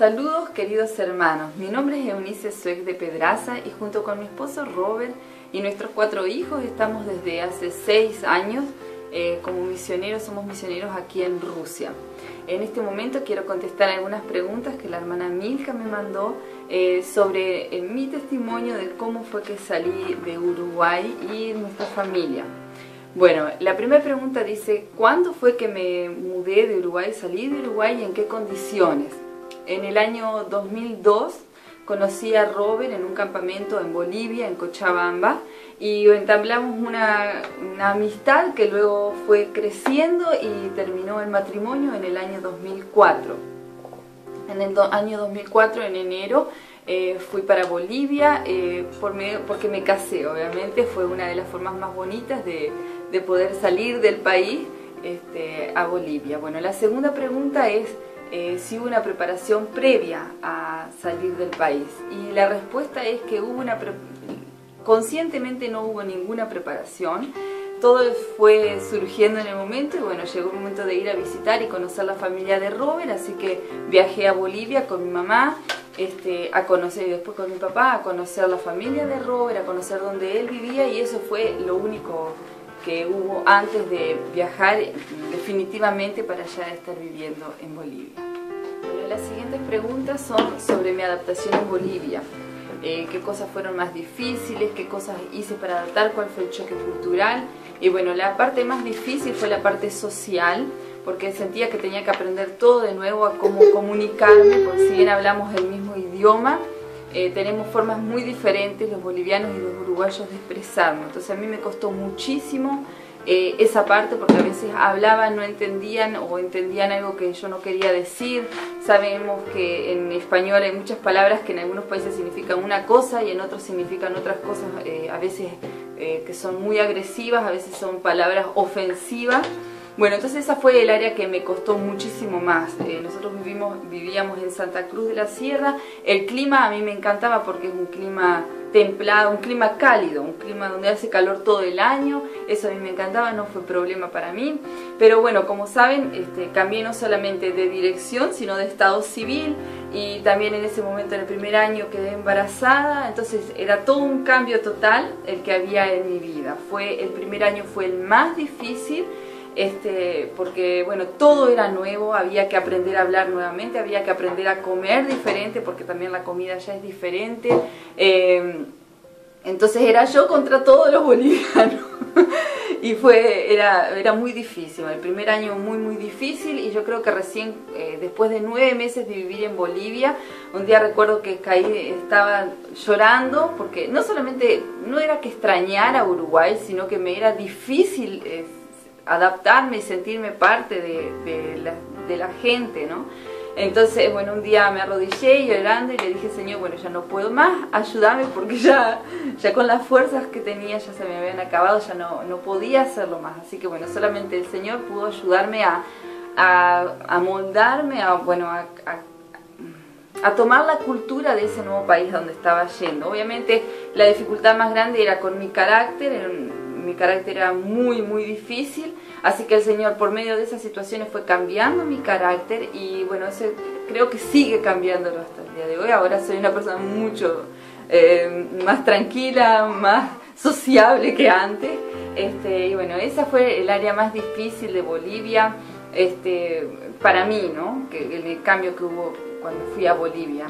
Saludos queridos hermanos, mi nombre es Eunice Suec de Pedraza y junto con mi esposo Robert y nuestros 4 hijos estamos desde hace 6 años como misioneros, somos misioneros aquí en Rusia. En este momento quiero contestar algunas preguntas que la hermana Milka me mandó sobre mi testimonio de cómo fue que salí de Uruguay y nuestra familia. Bueno, la primera pregunta dice, ¿cuándo fue que me mudé de Uruguay, salí de Uruguay y en qué condiciones? En el año 2002 conocí a Robert en un campamento en Bolivia, en Cochabamba, y entablamos una amistad que luego fue creciendo y terminó el matrimonio en el año 2004. En el año 2004, en enero, fui para Bolivia porque me casé, obviamente. Fue una de las formas más bonitas de poder salir del país a Bolivia. Bueno, la segunda pregunta es si hubo una preparación previa a salir del país. Y la respuesta es que conscientemente no hubo ninguna preparación. Todo fue surgiendo en el momento y bueno, llegó el momento de ir a visitar y conocer la familia de Robert, así que viajé a Bolivia con mi mamá, a conocer, y después con mi papá, a conocer la familia de Robert, a conocer dónde él vivía, y eso fue lo único que hubo antes de viajar definitivamente para ya estar viviendo en Bolivia. Bueno, las siguientes preguntas son sobre mi adaptación en Bolivia. Qué cosas fueron más difíciles, qué cosas hice para adaptar, cuál fue el choque cultural. Y bueno, la parte más difícil fue la parte social, porque sentía que tenía que aprender todo de nuevo a cómo comunicarme, porque si bien hablamos el mismo idioma, tenemos formas muy diferentes los bolivianos y los uruguayos de expresarnos. Entonces a mí me costó muchísimo esa parte, porque a veces hablaban, no entendían o entendían algo que yo no quería decir. Sabemos que en español hay muchas palabras que en algunos países significan una cosa y en otros significan otras cosas, a veces que son muy agresivas, a veces son palabras ofensivas. Bueno, entonces esa fue el área que me costó muchísimo más. Nosotros vivíamos en Santa Cruz de la Sierra. El clima a mí me encantaba porque es un clima templado, un clima cálido, un clima donde hace calor todo el año. Eso a mí me encantaba, no fue problema para mí. Pero bueno, como saben, cambié no solamente de dirección, sino de estado civil. Y también en ese momento, en el primer año, quedé embarazada. Entonces era todo un cambio total el que había en mi vida. El primer año fue el más difícil. Porque bueno, todo era nuevo, había que aprender a hablar nuevamente, había que aprender a comer diferente, porque también la comida ya es diferente. Entonces era yo contra todos los bolivianos y era muy difícil, el primer año muy difícil, y yo creo que recién después de 9 meses de vivir en Bolivia, un día recuerdo que estaba llorando, porque no solamente no era que extrañara a Uruguay, sino que me era difícil adaptarme y sentirme parte de la gente, ¿no? Entonces, bueno, un día me arrodillé llorando y le dije, Señor, bueno, ya no puedo más, ayúdame, porque ya con las fuerzas que tenía ya se me habían acabado, ya no podía hacerlo más. Así que bueno, solamente el Señor pudo ayudarme a moldarme, a tomar la cultura de ese nuevo país donde estaba yendo. Obviamente la dificultad más grande era con mi carácter. Mi carácter era muy difícil, así que el Señor por medio de esas situaciones fue cambiando mi carácter, y bueno, eso creo que sigue cambiándolo hasta el día de hoy. Ahora soy una persona mucho más tranquila, más sociable que antes, y bueno, esa fue el área más difícil de Bolivia para mí, ¿no? El cambio que hubo cuando fui a Bolivia.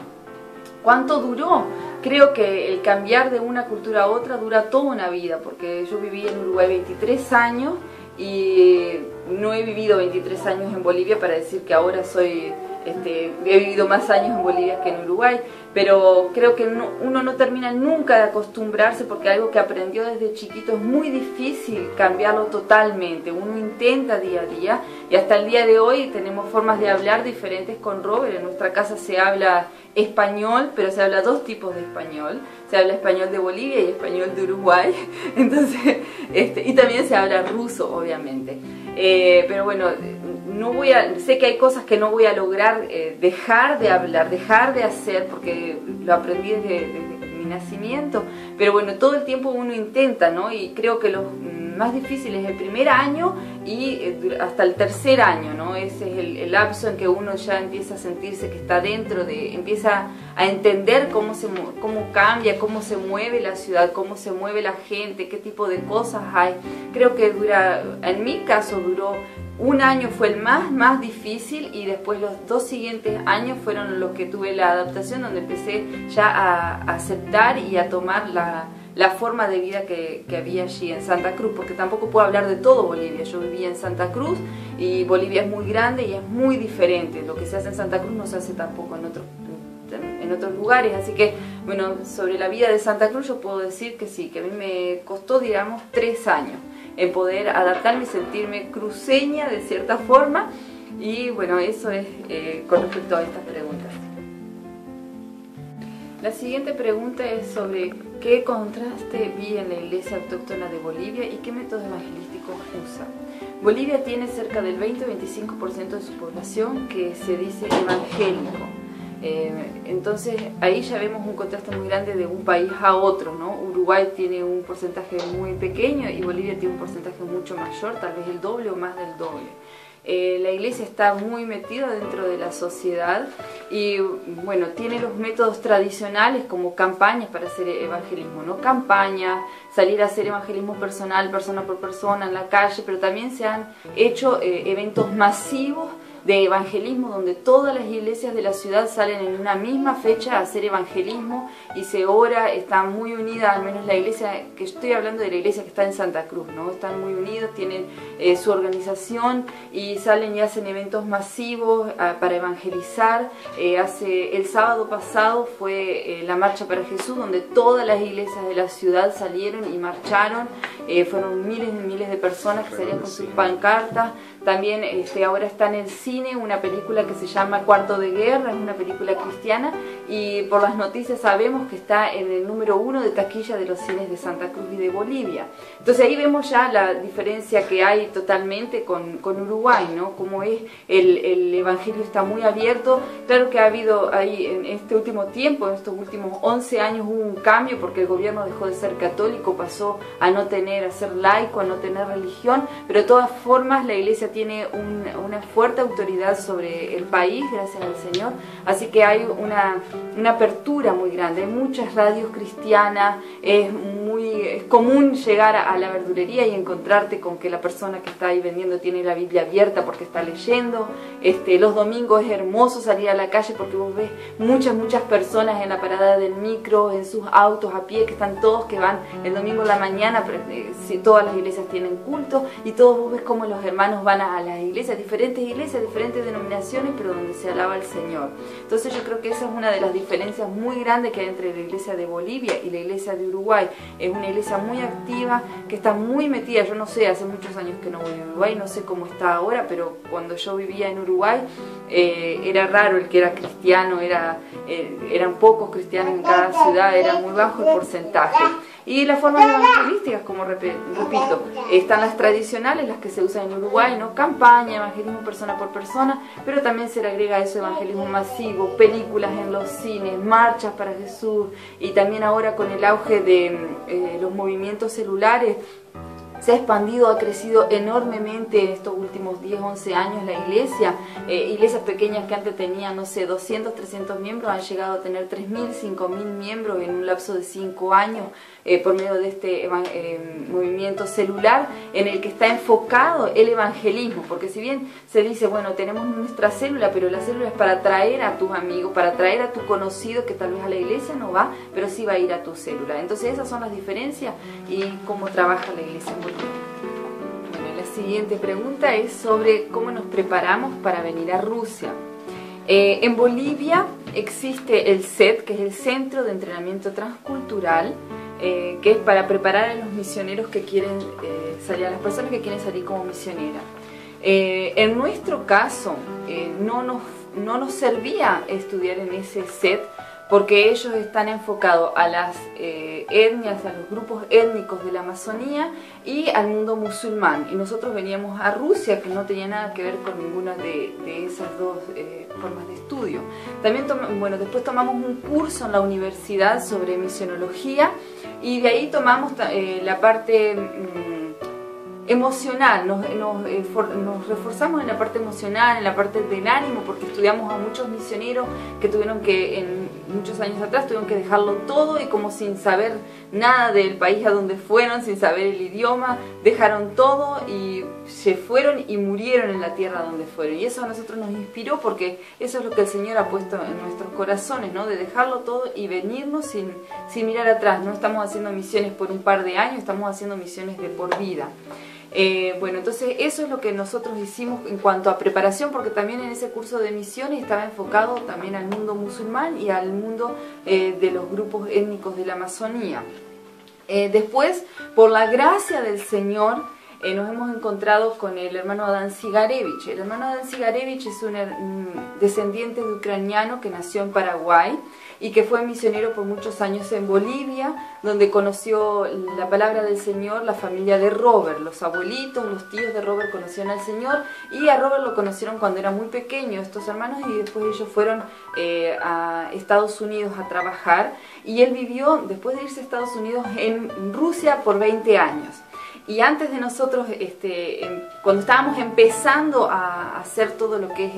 ¿Cuánto duró? Creo que el cambiar de una cultura a otra dura toda una vida, porque yo viví en Uruguay 23 años y no he vivido 23 años en Bolivia para decir que ahora he vivido más años en Bolivia que en Uruguay, pero creo que uno no termina nunca de acostumbrarse, porque algo que aprendió desde chiquito es muy difícil cambiarlo totalmente. Uno intenta día a día, y hasta el día de hoy tenemos formas de hablar diferentes con Robert. En nuestra casa se habla español, pero se habla 2 tipos de español. Se habla español de Bolivia y español de Uruguay. Entonces, y también se habla ruso, obviamente. Pero bueno, sé que hay cosas que no voy a lograr dejar de hablar, dejar de hacer, porque lo aprendí desde mi nacimiento. Pero bueno, todo el tiempo uno intenta, ¿no? Y creo que más difícil es el primer año y hasta el tercer año, ¿no? Ese es el lapso en que uno ya empieza a sentirse que está dentro empieza a entender cómo cambia, cómo se mueve la ciudad, cómo se mueve la gente, qué tipo de cosas hay. Creo que en mi caso duró un año, fue el más difícil, y después los 2 siguientes años fueron los que tuve la adaptación, donde empecé ya a aceptar y a tomar la forma de vida que había allí en Santa Cruz, porque tampoco puedo hablar de todo Bolivia. Yo vivía en Santa Cruz y Bolivia es muy grande y es muy diferente. Lo que se hace en Santa Cruz no se hace tampoco en otros lugares, así que bueno, sobre la vida de Santa Cruz yo puedo decir que sí, que a mí me costó, digamos, 3 años en poder adaptarme y sentirme cruceña de cierta forma. Y bueno, eso es con respecto a estas preguntas. La siguiente pregunta es sobre qué contraste vi en la Iglesia Autóctona de Bolivia y qué métodos evangelísticos usa. Bolivia tiene cerca del 20-25% de su población que se dice evangélico. Entonces ahí ya vemos un contraste muy grande de un país a otro, ¿no? Uruguay tiene un porcentaje muy pequeño y Bolivia tiene un porcentaje mucho mayor, tal vez el doble o más del doble. La iglesia está muy metida dentro de la sociedad y bueno, tiene los métodos tradicionales como campañas para hacer evangelismo, ¿no? Campañas, salir a hacer evangelismo personal, persona por persona en la calle, pero también se han hecho eventos masivos de evangelismo donde todas las iglesias de la ciudad salen en una misma fecha a hacer evangelismo y se ora, están muy unidas, al menos la iglesia, que estoy hablando de la iglesia que está en Santa Cruz, ¿no? Están muy unidos, tienen su organización y salen y hacen eventos masivos para evangelizar. El sábado pasado fue la Marcha para Jesús, donde todas las iglesias de la ciudad salieron y marcharon. Fueron miles y miles de personas que salían con sus pancartas. También ahora está en el cine una película que se llama Cuarto de Guerra, es una película cristiana, y por las noticias sabemos que está en el número 1 de taquilla de los cines de Santa Cruz y de Bolivia. Entonces ahí vemos ya la diferencia que hay totalmente con Uruguay, ¿no? Como es el evangelio está muy abierto. Claro que ha habido ahí en este último tiempo, en estos últimos 11 años hubo un cambio porque el gobierno dejó de ser católico, pasó a ser laico, a no tener religión, pero de todas formas la iglesia tiene una fuerte autoridad sobre el país, gracias al Señor, así que hay una apertura muy grande, hay muchas radios cristianas, es común llegar a la verdulería y encontrarte con que la persona que está ahí vendiendo tiene la Biblia abierta porque está leyendo. Los domingos es hermoso salir a la calle porque vos ves muchas personas en la parada del micro, en sus autos, a pie, que están todos, que van el domingo en la mañana, todas las iglesias tienen culto y todos vos ves como los hermanos van a las iglesias, diferentes denominaciones, pero donde se alaba al Señor. Entonces yo creo que esa es una de las diferencias muy grandes que hay entre la iglesia de Bolivia y la iglesia de Uruguay. Es una iglesia muy activa, que está muy metida. Yo no sé, hace muchos años que no voy a Uruguay, no sé cómo está ahora, pero cuando yo vivía en Uruguay era raro el que era cristiano, eran pocos cristianos en cada ciudad, era muy bajo el porcentaje. Y las formas evangelísticas, como repito, están las tradicionales, las que se usan en Uruguay, ¿no? Campaña, evangelismo persona por persona, pero también se le agrega a eso evangelismo masivo, películas en los cines, marchas para Jesús, y también ahora con el auge de los movimientos celulares, se ha expandido, ha crecido enormemente en estos últimos 10, 11 años la iglesia. Iglesias pequeñas que antes tenían, no sé, 200, 300 miembros, han llegado a tener 3.000, 5.000 miembros en un lapso de 5 años por medio de este movimiento celular en el que está enfocado el evangelismo. Porque si bien se dice, bueno, tenemos nuestra célula, pero la célula es para traer a tus amigos, para traer a tu conocido que tal vez a la iglesia no va, pero sí va a ir a tu célula. Entonces esas son las diferencias y cómo trabaja la iglesia en Bolivia. Bueno, la siguiente pregunta es sobre cómo nos preparamos para venir a Rusia. En Bolivia existe el CET, que es el Centro de Entrenamiento Transcultural, que es para preparar a los misioneros que quieren salir, a las personas que quieren salir como misioneras. En nuestro caso, no nos servía estudiar en ese CET, porque ellos están enfocados a las etnias, a los grupos étnicos de la Amazonía y al mundo musulmán. Y nosotros veníamos a Rusia, que no tenía nada que ver con ninguna de esas dos formas de estudio. También después tomamos un curso en la universidad sobre misionología y de ahí tomamos la parte emocional, nos reforzamos en la parte emocional, en la parte del ánimo, porque estudiamos a muchos misioneros que tuvieron que, muchos años atrás, tuvieron que dejarlo todo y como sin saber nada del país a donde fueron, sin saber el idioma, dejaron todo y se fueron y murieron en la tierra donde fueron. Y eso a nosotros nos inspiró porque eso es lo que el Señor ha puesto en nuestros corazones, ¿no? De dejarlo todo y venirnos sin mirar atrás. No estamos haciendo misiones por un par de años, estamos haciendo misiones de por vida. Bueno, entonces eso es lo que nosotros hicimos en cuanto a preparación, porque también en ese curso de misiones estaba enfocado también al mundo musulmán y al mundo de los grupos étnicos de la Amazonía. Después, por la gracia del Señor, nos hemos encontrado con el hermano Adán Sigarevich. El hermano Adán Sigarevich es un descendiente de ucraniano que nació en Paraguay y que fue misionero por muchos años en Bolivia, donde conoció la palabra del Señor la familia de Robert. Los abuelitos, los tíos de Robert conocieron al Señor y a Robert lo conocieron cuando era muy pequeño, estos hermanos, y después ellos fueron a Estados Unidos a trabajar y él vivió, después de irse a Estados Unidos, en Rusia por 20 años. Y antes de nosotros, cuando estábamos empezando a hacer todo lo que es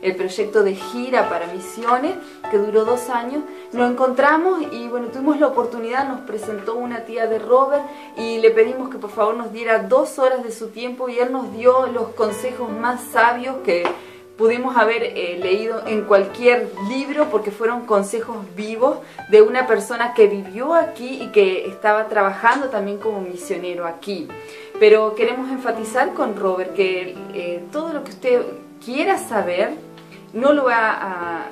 el proyecto de gira para misiones, que duró 2 años, nos encontramos y bueno, tuvimos la oportunidad, nos presentó una tía de Robert y le pedimos que por favor nos diera 2 horas de su tiempo y él nos dio los consejos más sabios que pudimos haber leído en cualquier libro, porque fueron consejos vivos de una persona que vivió aquí y que estaba trabajando también como misionero aquí. Pero queremos enfatizar con Robert que todo lo que usted quiera saber no lo va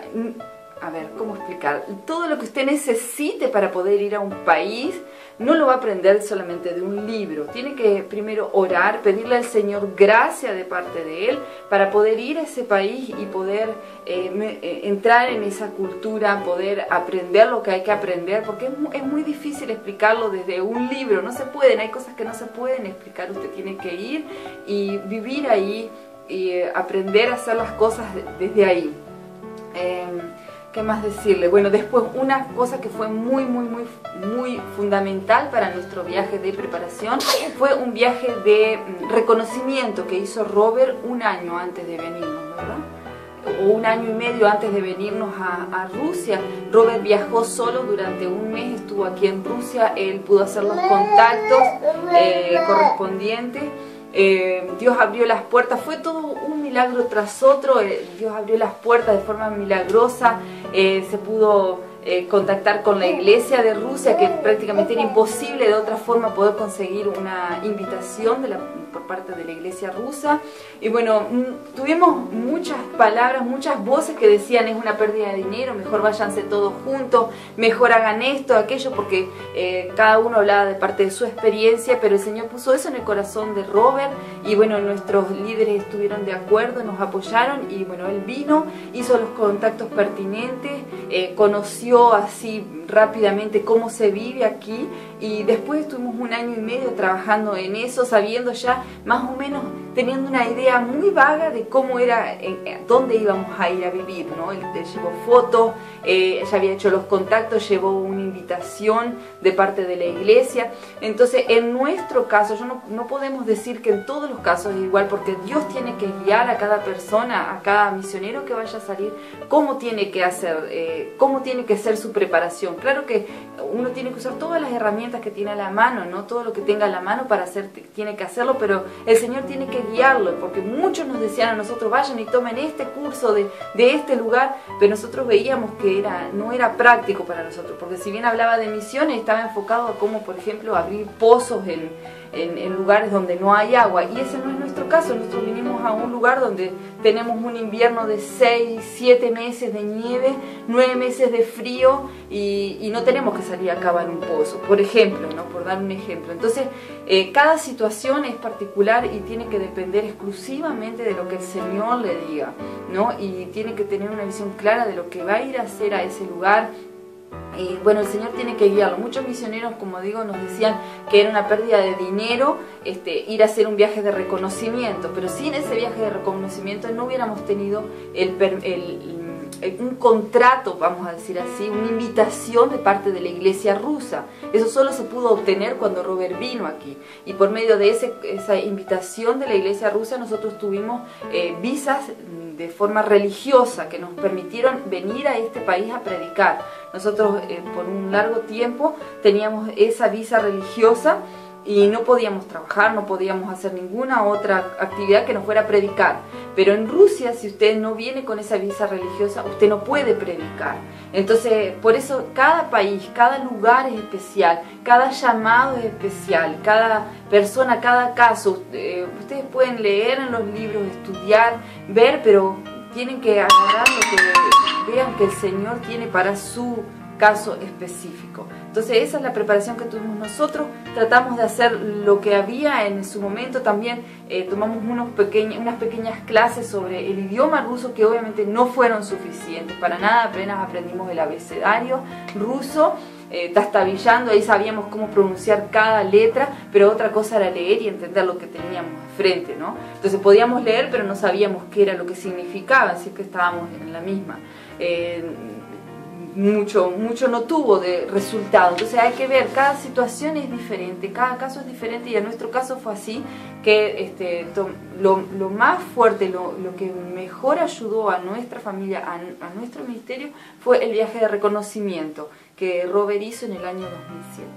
a ver, ¿cómo explicar? Todo lo que usted necesite para poder ir a un país no lo va a aprender solamente de un libro. Tiene que primero orar, pedirle al Señor gracia de parte de Él para poder ir a ese país y poder entrar en esa cultura, poder aprender lo que hay que aprender, porque es muy difícil explicarlo desde un libro. No se pueden, hay cosas que no se pueden explicar. Usted tiene que ir y vivir ahí y aprender a hacer las cosas desde ahí. ¿Qué más decirle? Bueno, después una cosa que fue muy fundamental para nuestro viaje de preparación fue un viaje de reconocimiento que hizo Robert 1 año antes de venirnos, ¿verdad? O 1 año y medio antes de venirnos a Rusia. Robert viajó solo durante 1 mes, estuvo aquí en Rusia, él pudo hacer los contactos correspondientes. Dios abrió las puertas, fue todo un milagro tras otro. Dios abrió las puertas de forma milagrosa, se pudo contactar con la iglesia de Rusia, que prácticamente era imposible de otra forma poder conseguir una invitación por parte de la iglesia rusa. Y bueno, tuvimos muchas palabras, muchas voces que decían: es una pérdida de dinero, mejor váyanse todos juntos, mejor hagan esto, aquello, porque cada uno hablaba de parte de su experiencia, pero el Señor puso eso en el corazón de Robert y bueno, nuestros líderes estuvieron de acuerdo, nos apoyaron y bueno, él vino, hizo los contactos pertinentes, conoció así rápidamente cómo se vive aquí y después estuvimos 1 año y medio trabajando en eso, sabiendo ya más o menos, teniendo una idea muy vaga de cómo era, dónde íbamos a ir a vivir, ¿no? Él llevó fotos, ya había hecho los contactos, llevó una invitación de parte de la iglesia. Entonces en nuestro caso, no podemos decir que en todos los casos es igual, porque Dios tiene que guiar a cada persona, a cada misionero que vaya a salir, cómo tiene que hacer, cómo tiene que ser su preparación. Claro que uno tiene que usar todas las herramientas que tiene a la mano, ¿no? Todo lo que tenga a la mano para hacer, tiene que hacerlo, pero el Señor tiene que guiarlo, porque muchos nos decían a nosotros: vayan y tomen este curso de este lugar, pero nosotros veíamos que no era práctico para nosotros, porque si bien hablaba de misiones, estaba enfocado a cómo, por ejemplo, abrir pozos en lugares donde no hay agua, y ese no es nuestro caso. Nosotros vinimos a un lugar donde tenemos un invierno de 6, 7 meses de nieve, 9 meses de frío, y no tenemos que salir a cavar un pozo, por ejemplo, ¿no? Por dar un ejemplo. Entonces, cada situación es particular y tiene que depender exclusivamente de lo que el Señor le diga, ¿no? Y tiene que tener una visión clara de lo que va a ir a hacer a ese lugar. Y bueno, el Señor tiene que guiarlo. Muchos misioneros, como digo, nos decían que era una pérdida de dinero ir a hacer un viaje de reconocimiento, pero sin ese viaje de reconocimiento no hubiéramos tenido un contrato, vamos a decir así, una invitación de parte de la iglesia rusa. Eso solo se pudo obtener cuando Robert vino aquí, y por medio de esa invitación de la iglesia rusa nosotros tuvimos visas de forma religiosa que nos permitieron venir a este país a predicar. Nosotros por un largo tiempo teníamos esa visa religiosa y no podíamos trabajar, no podíamos hacer ninguna otra actividad que no fuera predicar. Pero en Rusia, si usted no viene con esa visa religiosa, usted no puede predicar. Entonces, por eso cada país, cada lugar es especial, cada llamado es especial, cada persona, cada caso. Ustedes pueden leer en los libros, estudiar, ver, pero tienen que agarrar lo que vean que el Señor tiene para su caso específico. Entonces esa es la preparación que tuvimos nosotros. Tratamos de hacer lo que había en su momento. También tomamos unas pequeñas clases sobre el idioma ruso, que obviamente no fueron suficientes para nada. Apenas aprendimos el abecedario ruso, tastabillando, ahí sabíamos cómo pronunciar cada letra, pero otra cosa era leer y entender lo que teníamos frente, ¿no? Entonces podíamos leer, pero no sabíamos qué era lo que significaba, así que estábamos en la misma. Mucho no tuvo de resultado. Entonces hay que ver, cada situación es diferente, cada caso es diferente, y en nuestro caso fue así, que lo más fuerte, lo que mejor ayudó a nuestra familia, a nuestro ministerio, fue el viaje de reconocimiento que Robert hizo en el año 2007.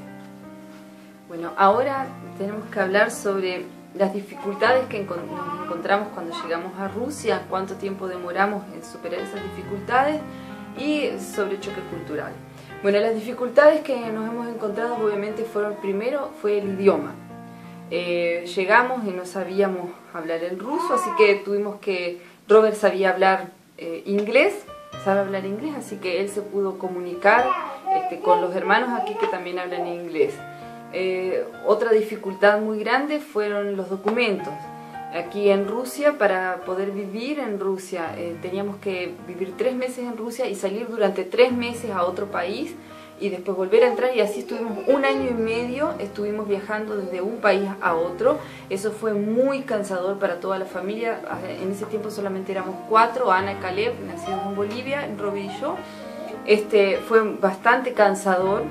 Bueno, ahora tenemos que hablar sobre las dificultades que nos encontramos cuando llegamos a Rusia, cuánto tiempo demoramos en superar esas dificultades, y sobre choque cultural. Bueno, las dificultades que nos hemos encontrado obviamente primero fue el idioma. Llegamos y no sabíamos hablar el ruso, así que Robert sabía hablar inglés, sabe hablar inglés, así que él se pudo comunicar con los hermanos aquí que también hablan inglés. Otra dificultad muy grande fueron los documentos. Aquí en Rusia, para poder vivir en Rusia, teníamos que vivir 3 meses en Rusia y salir durante 3 meses a otro país y después volver a entrar, y así estuvimos 1 año y medio, estuvimos viajando desde un país a otro. Eso fue muy cansador para toda la familia. En ese tiempo solamente éramos 4, Ana y Caleb, nacidos en Bolivia, Robbie y yo. Fue bastante cansador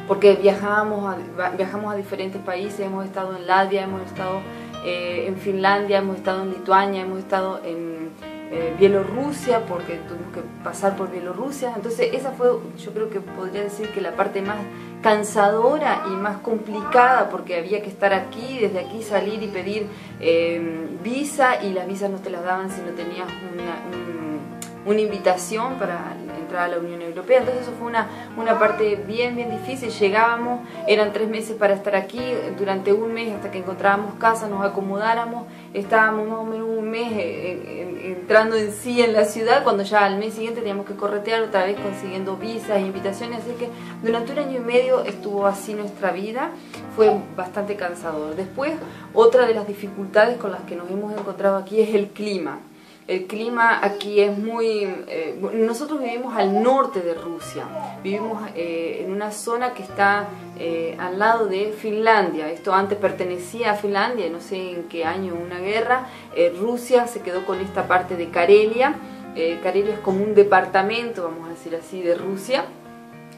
porque viajamos a diferentes países. Hemos estado en Latvia, hemos estado en Finlandia, hemos estado en Lituania, hemos estado en Bielorrusia, porque tuvimos que pasar por Bielorrusia. Entonces esa fue, yo creo que podría decir que la parte más cansadora y más complicada, porque había que estar aquí, desde aquí salir y pedir visa, y las visas no te las daban si no tenías una invitación para entrar a la Unión Europea. Entonces eso fue una parte bien difícil. Llegábamos, eran 3 meses para estar aquí, durante 1 mes hasta que encontrábamos casa, nos acomodáramos, estábamos más o menos 1 mes entrando en sí en la ciudad, cuando ya al mes siguiente teníamos que corretear otra vez consiguiendo visas e invitaciones. Así que durante 1 año y medio estuvo así nuestra vida, fue bastante cansador. Después, otra de las dificultades con las que nos hemos encontrado aquí es el clima. El clima aquí es muy... nosotros vivimos al norte de Rusia, vivimos en una zona que está al lado de Finlandia. Esto antes pertenecía a Finlandia, no sé en qué año, una guerra. Rusia se quedó con esta parte de Karelia. Karelia es como un departamento, vamos a decir así, de Rusia.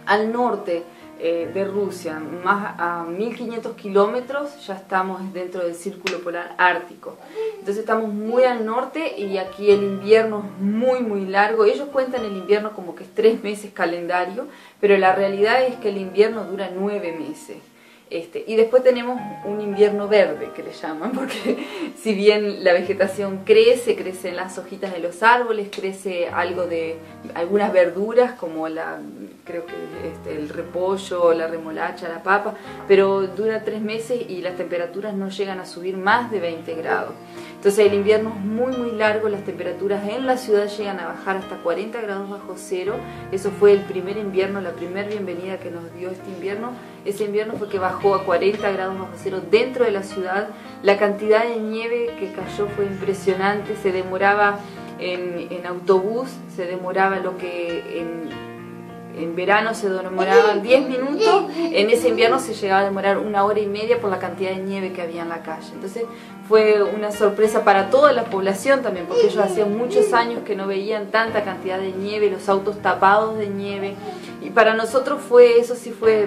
Al norte de Rusia, más a 1500 kilómetros, ya estamos dentro del círculo polar ártico. Entonces estamos muy al norte, y aquí el invierno es muy largo. Ellos cuentan el invierno como que es 3 meses calendario, pero la realidad es que el invierno dura 9 meses. Y después tenemos un invierno verde, que le llaman, porque si bien la vegetación crecen las hojitas de los árboles, crece algo de algunas verduras como creo que el repollo, la remolacha, la papa, pero dura 3 meses y las temperaturas no llegan a subir más de 20 grados. Entonces el invierno es muy largo, las temperaturas en la ciudad llegan a bajar hasta 40 grados bajo cero. Eso fue el primer invierno, la primera bienvenida que nos dio este invierno. Ese invierno fue que bajó a 40 grados bajo cero dentro de la ciudad. La cantidad de nieve que cayó fue impresionante, se demoraba en autobús, se demoraba lo que en verano se demoraban 10 minutos, en ese invierno se llegaba a demorar 1 hora y media por la cantidad de nieve que había en la calle. Entonces fue una sorpresa para toda la población también, porque ellos hacían muchos años que no veían tanta cantidad de nieve, los autos tapados de nieve, y para nosotros eso sí fue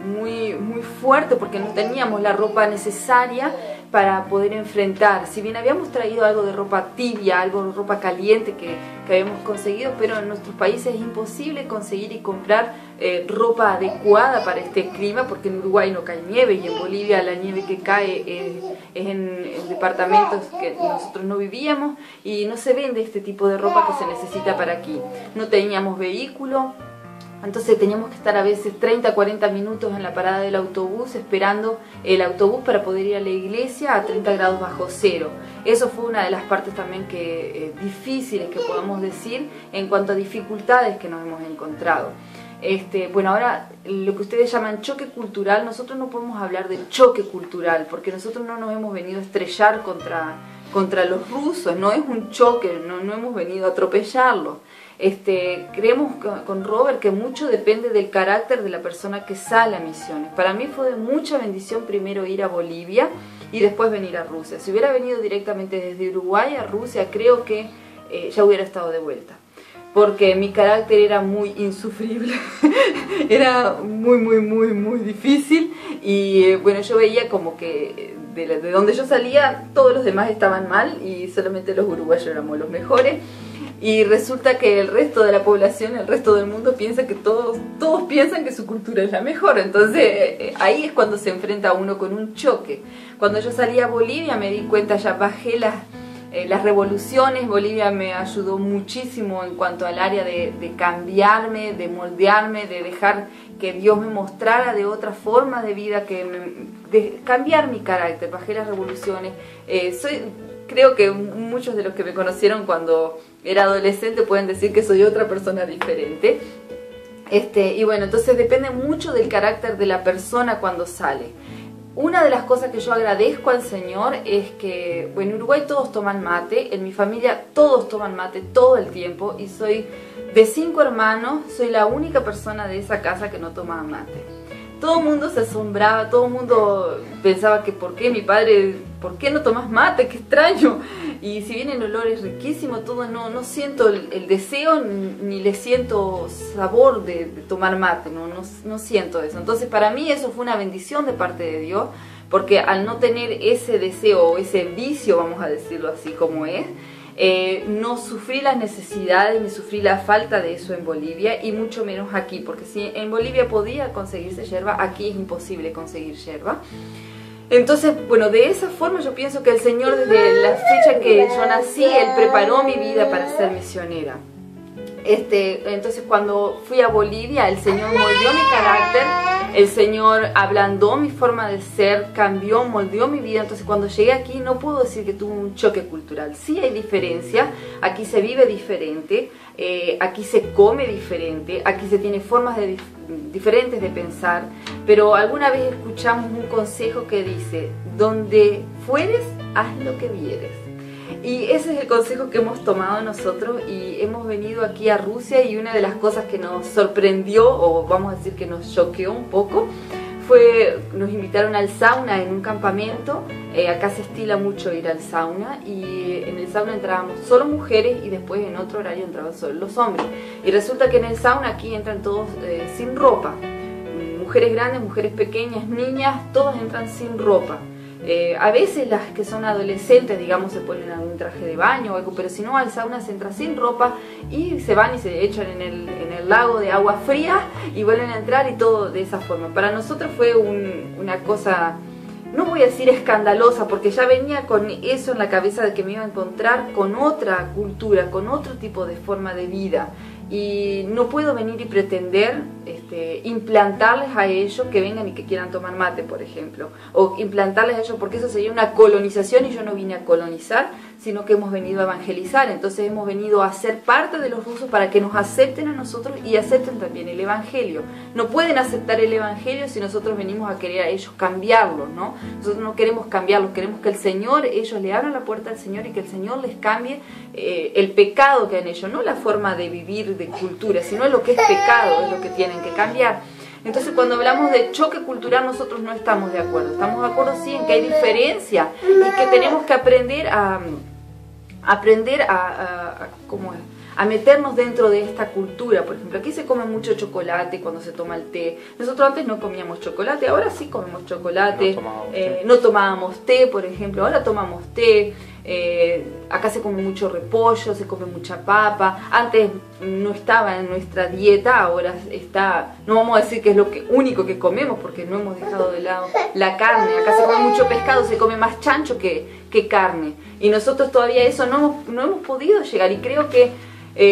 muy fuerte, porque no teníamos la ropa necesaria para poder enfrentar. Si bien habíamos traído algo de ropa tibia, algo de ropa caliente que habíamos conseguido, pero en nuestros países es imposible conseguir y comprar ropa adecuada para este clima, porque en Uruguay no cae nieve y en Bolivia la nieve que cae es en departamentos que nosotros no vivíamos, y no se vende este tipo de ropa que se necesita para aquí. No teníamos vehículo. Entonces teníamos que estar a veces 30, 40 minutos en la parada del autobús esperando el autobús para poder ir a la iglesia a 30 grados bajo cero. Eso fue una de las partes también difíciles que podemos decir en cuanto a dificultades que nos hemos encontrado. Bueno, ahora lo que ustedes llaman choque cultural, nosotros no podemos hablar de choque cultural porque nosotros no nos hemos venido a estrellar contra los rusos, no es un choque, no hemos venido a atropellarlos. Creemos con Robert que mucho depende del carácter de la persona que sale a misiones. Para mí fue de mucha bendición primero ir a Bolivia y después venir a Rusia. Si hubiera venido directamente desde Uruguay a Rusia, creo que ya hubiera estado de vuelta, porque mi carácter era muy insufrible, era muy difícil, y bueno, yo veía como que de donde yo salía todos los demás estaban mal y solamente los uruguayos éramos los mejores. Y resulta que el resto de la población, el resto del mundo piensa que todos piensan que su cultura es la mejor. Entonces ahí es cuando se enfrenta uno con un choque. Cuando yo salí a Bolivia me di cuenta, ya bajé las revoluciones. Bolivia me ayudó muchísimo en cuanto al área de cambiarme, de moldearme, de dejar que Dios me mostrara de otra forma de vida, de cambiar mi carácter. Bajé las revoluciones. Creo que muchos de los que me conocieron cuando era adolescente pueden decir que soy otra persona diferente. Y bueno, entonces depende mucho del carácter de la persona cuando sale. Una de las cosas que yo agradezco al Señor es que, bueno, en Uruguay todos toman mate, en mi familia todos toman mate todo el tiempo, y soy de 5 hermanos, soy la única persona de esa casa que no toma mate. Todo el mundo se asombraba, todo el mundo pensaba que ¿por qué mi padre, por qué no tomas mate? ¡Qué extraño! Y si bien el olor es riquísimo, todo, no siento el deseo ni le siento sabor de tomar mate, no siento eso. Entonces para mí eso fue una bendición de parte de Dios, porque al no tener ese deseo o ese vicio, vamos a decirlo así como es, no sufrí las necesidades ni sufrí la falta de eso en Bolivia, y mucho menos aquí, porque si en Bolivia podía conseguirse yerba, aquí es imposible conseguir yerba. Entonces, bueno, de esa forma yo pienso que el Señor, desde la fecha que yo nací, Él preparó mi vida para ser misionera. Entonces cuando fui a Bolivia, el Señor moldeó mi carácter, el Señor ablandó mi forma de ser, cambió, moldeó mi vida. Entonces cuando llegué aquí no puedo decir que tuve un choque cultural. Sí hay diferencia, aquí se vive diferente, aquí se come diferente, aquí se tiene formas diferentes de pensar, pero alguna vez escuchamos un consejo que dice: donde fueres, haz lo que vieres. Y ese es el consejo que hemos tomado nosotros, y hemos venido aquí a Rusia, y una de las cosas que nos sorprendió, o vamos a decir que nos choqueó un poco, fue, nos invitaron al sauna en un campamento. Acá se estila mucho ir al sauna, y en el sauna entrábamos solo mujeres y después en otro horario entraban solo los hombres. Y resulta que en el sauna aquí entran todos sin ropa, mujeres grandes, mujeres pequeñas, niñas, todas entran sin ropa. A veces las que son adolescentes, digamos, se ponen algún traje de baño o algo, pero si no, al sauna se entra sin ropa y se van y se echan en el lago de agua fría y vuelven a entrar, y todo de esa forma. Para nosotros fue una cosa, no voy a decir escandalosa, porque ya venía con eso en la cabeza de que me iba a encontrar con otra cultura, con otro tipo de forma de vida. Y no puedo venir y pretender implantarles a ellos que vengan y que quieran tomar mate, por ejemplo, o implantarles a ellos, porque eso sería una colonización, y yo no vine a colonizar, sino que hemos venido a evangelizar. Entonces hemos venido a ser parte de los rusos para que nos acepten a nosotros y acepten también el Evangelio. No pueden aceptar el Evangelio si nosotros venimos a querer a ellos cambiarlos, ¿no? Nosotros no queremos cambiarlos, queremos que el Señor, ellos le abran la puerta al Señor y que el Señor les cambie el pecado que han hecho, no la forma de vivir, de cultura, sino lo que es pecado, es lo que tienen que cambiar. Entonces cuando hablamos de choque cultural nosotros no estamos de acuerdo. Estamos de acuerdo sí en que hay diferencia y que tenemos que aprender a meternos dentro de esta cultura. Por ejemplo, aquí se come mucho chocolate cuando se toma el té. Nosotros antes no comíamos chocolate, ahora sí comemos chocolate. No tomábamos té, por ejemplo, ahora tomamos té. Acá se come mucho repollo, se come mucha papa. Antes no estaba en nuestra dieta, ahora está. No vamos a decir que es lo único que comemos porque no hemos dejado de lado la carne. Acá se come mucho pescado, se come más chancho que carne, y nosotros todavía eso no hemos podido llegar. Y creo que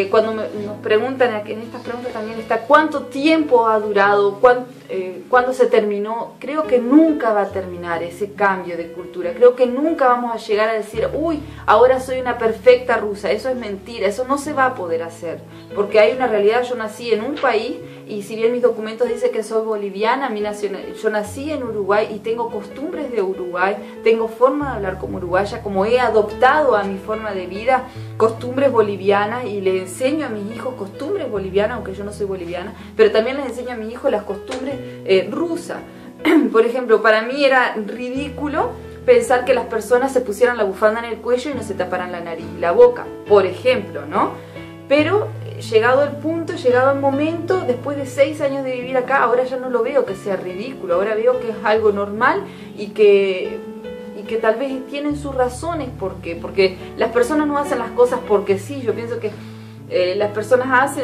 cuando nos preguntan, en estas preguntas también está cuánto tiempo ha durado, cuándo se terminó. Creo que nunca va a terminar ese cambio de cultura. Creo que nunca vamos a llegar a decir, uy, ahora soy una perfecta rusa. Eso es mentira, eso no se va a poder hacer, porque hay una realidad. Yo nací en un país, y si bien mis documentos dicen que soy boliviana, yo nací en Uruguay y tengo costumbres de Uruguay, tengo forma de hablar como uruguaya, como he adoptado a mi forma de vida costumbres bolivianas, y le enseño a mis hijos costumbres bolivianas, aunque yo no soy boliviana, pero también les enseño a mis hijos las costumbres rusas. Por ejemplo, para mí era ridículo pensar que las personas se pusieran la bufanda en el cuello y no se taparan la nariz y la boca, por ejemplo, ¿no? Pero llegado el punto, llegado el momento, después de 6 años de vivir acá, ahora ya no lo veo que sea ridículo, ahora veo que es algo normal y que tal vez tienen sus razones. ¿Por qué? Porque las personas no hacen las cosas porque sí. Yo pienso que las personas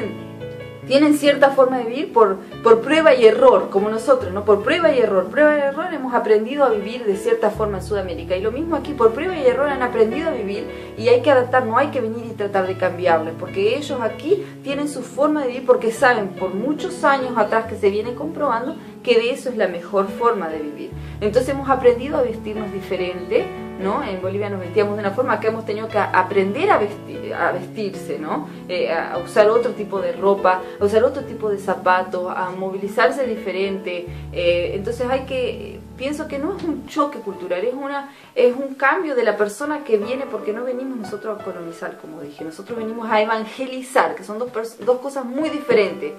tienen cierta forma de vivir por prueba y error, como nosotros, ¿no? Por prueba y error. Prueba y error hemos aprendido a vivir de cierta forma en Sudamérica. Y lo mismo aquí, por prueba y error han aprendido a vivir, y hay que adaptar, no hay que venir y tratar de cambiarles, porque ellos aquí tienen su forma de vivir, porque saben por muchos años atrás que se viene comprobando que de eso es la mejor forma de vivir. Entonces hemos aprendido a vestirnos diferente, ¿no? En Bolivia nos vestíamos de una forma, acá hemos tenido que aprender a vestirse, ¿no? A usar otro tipo de ropa, a usar otro tipo de zapatos, a movilizarse diferente. Entonces pienso que no es un choque cultural, es un cambio de la persona que viene, porque no venimos nosotros a colonizar, como dije, nosotros venimos a evangelizar, que son dos cosas muy diferentes.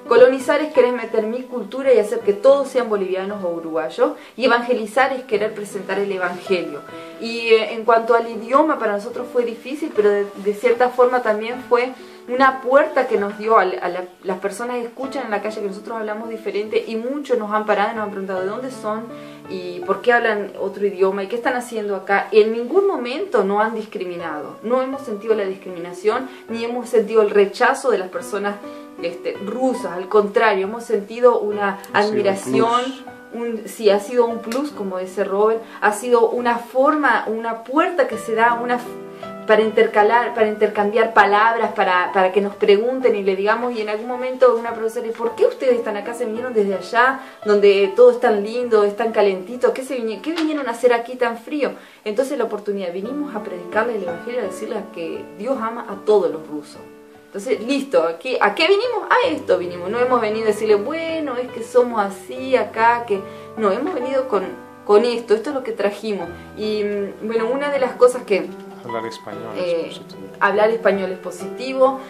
Colonizar es querer meter mi cultura y hacer que todos sean bolivianos o uruguayos, y evangelizar es querer presentar el evangelio. Y en cuanto al idioma, para nosotros fue difícil, pero de cierta forma también fue una puerta que nos dio a las personas que escuchan en la calle que nosotros hablamos diferente, y muchos nos han parado y nos han preguntado de dónde son y por qué hablan otro idioma y qué están haciendo acá. Y en ningún momento nos han discriminado, no hemos sentido la discriminación ni hemos sentido el rechazo de las personas rusas. Al contrario, hemos sentido una admiración. Sí, ha sido un plus, como dice Robert, ha sido una forma, una puerta que se da para intercambiar palabras, para que nos pregunten y le digamos. Y en algún momento una profesora, ¿por qué ustedes están acá? ¿Se vinieron desde allá, donde todo es tan lindo, es tan calentito? ¿Qué vinieron a hacer aquí tan frío? Entonces la oportunidad, vinimos a predicarle el evangelio, a decirles que Dios ama a todos los rusos. Entonces, listo, ¿a qué vinimos? A esto vinimos. No hemos venido a decirle, bueno, es que somos así acá, que no, hemos venido con esto es lo que trajimos. Y bueno, una de las cosas que... Hablar español es positivo. Hablar español es positivo.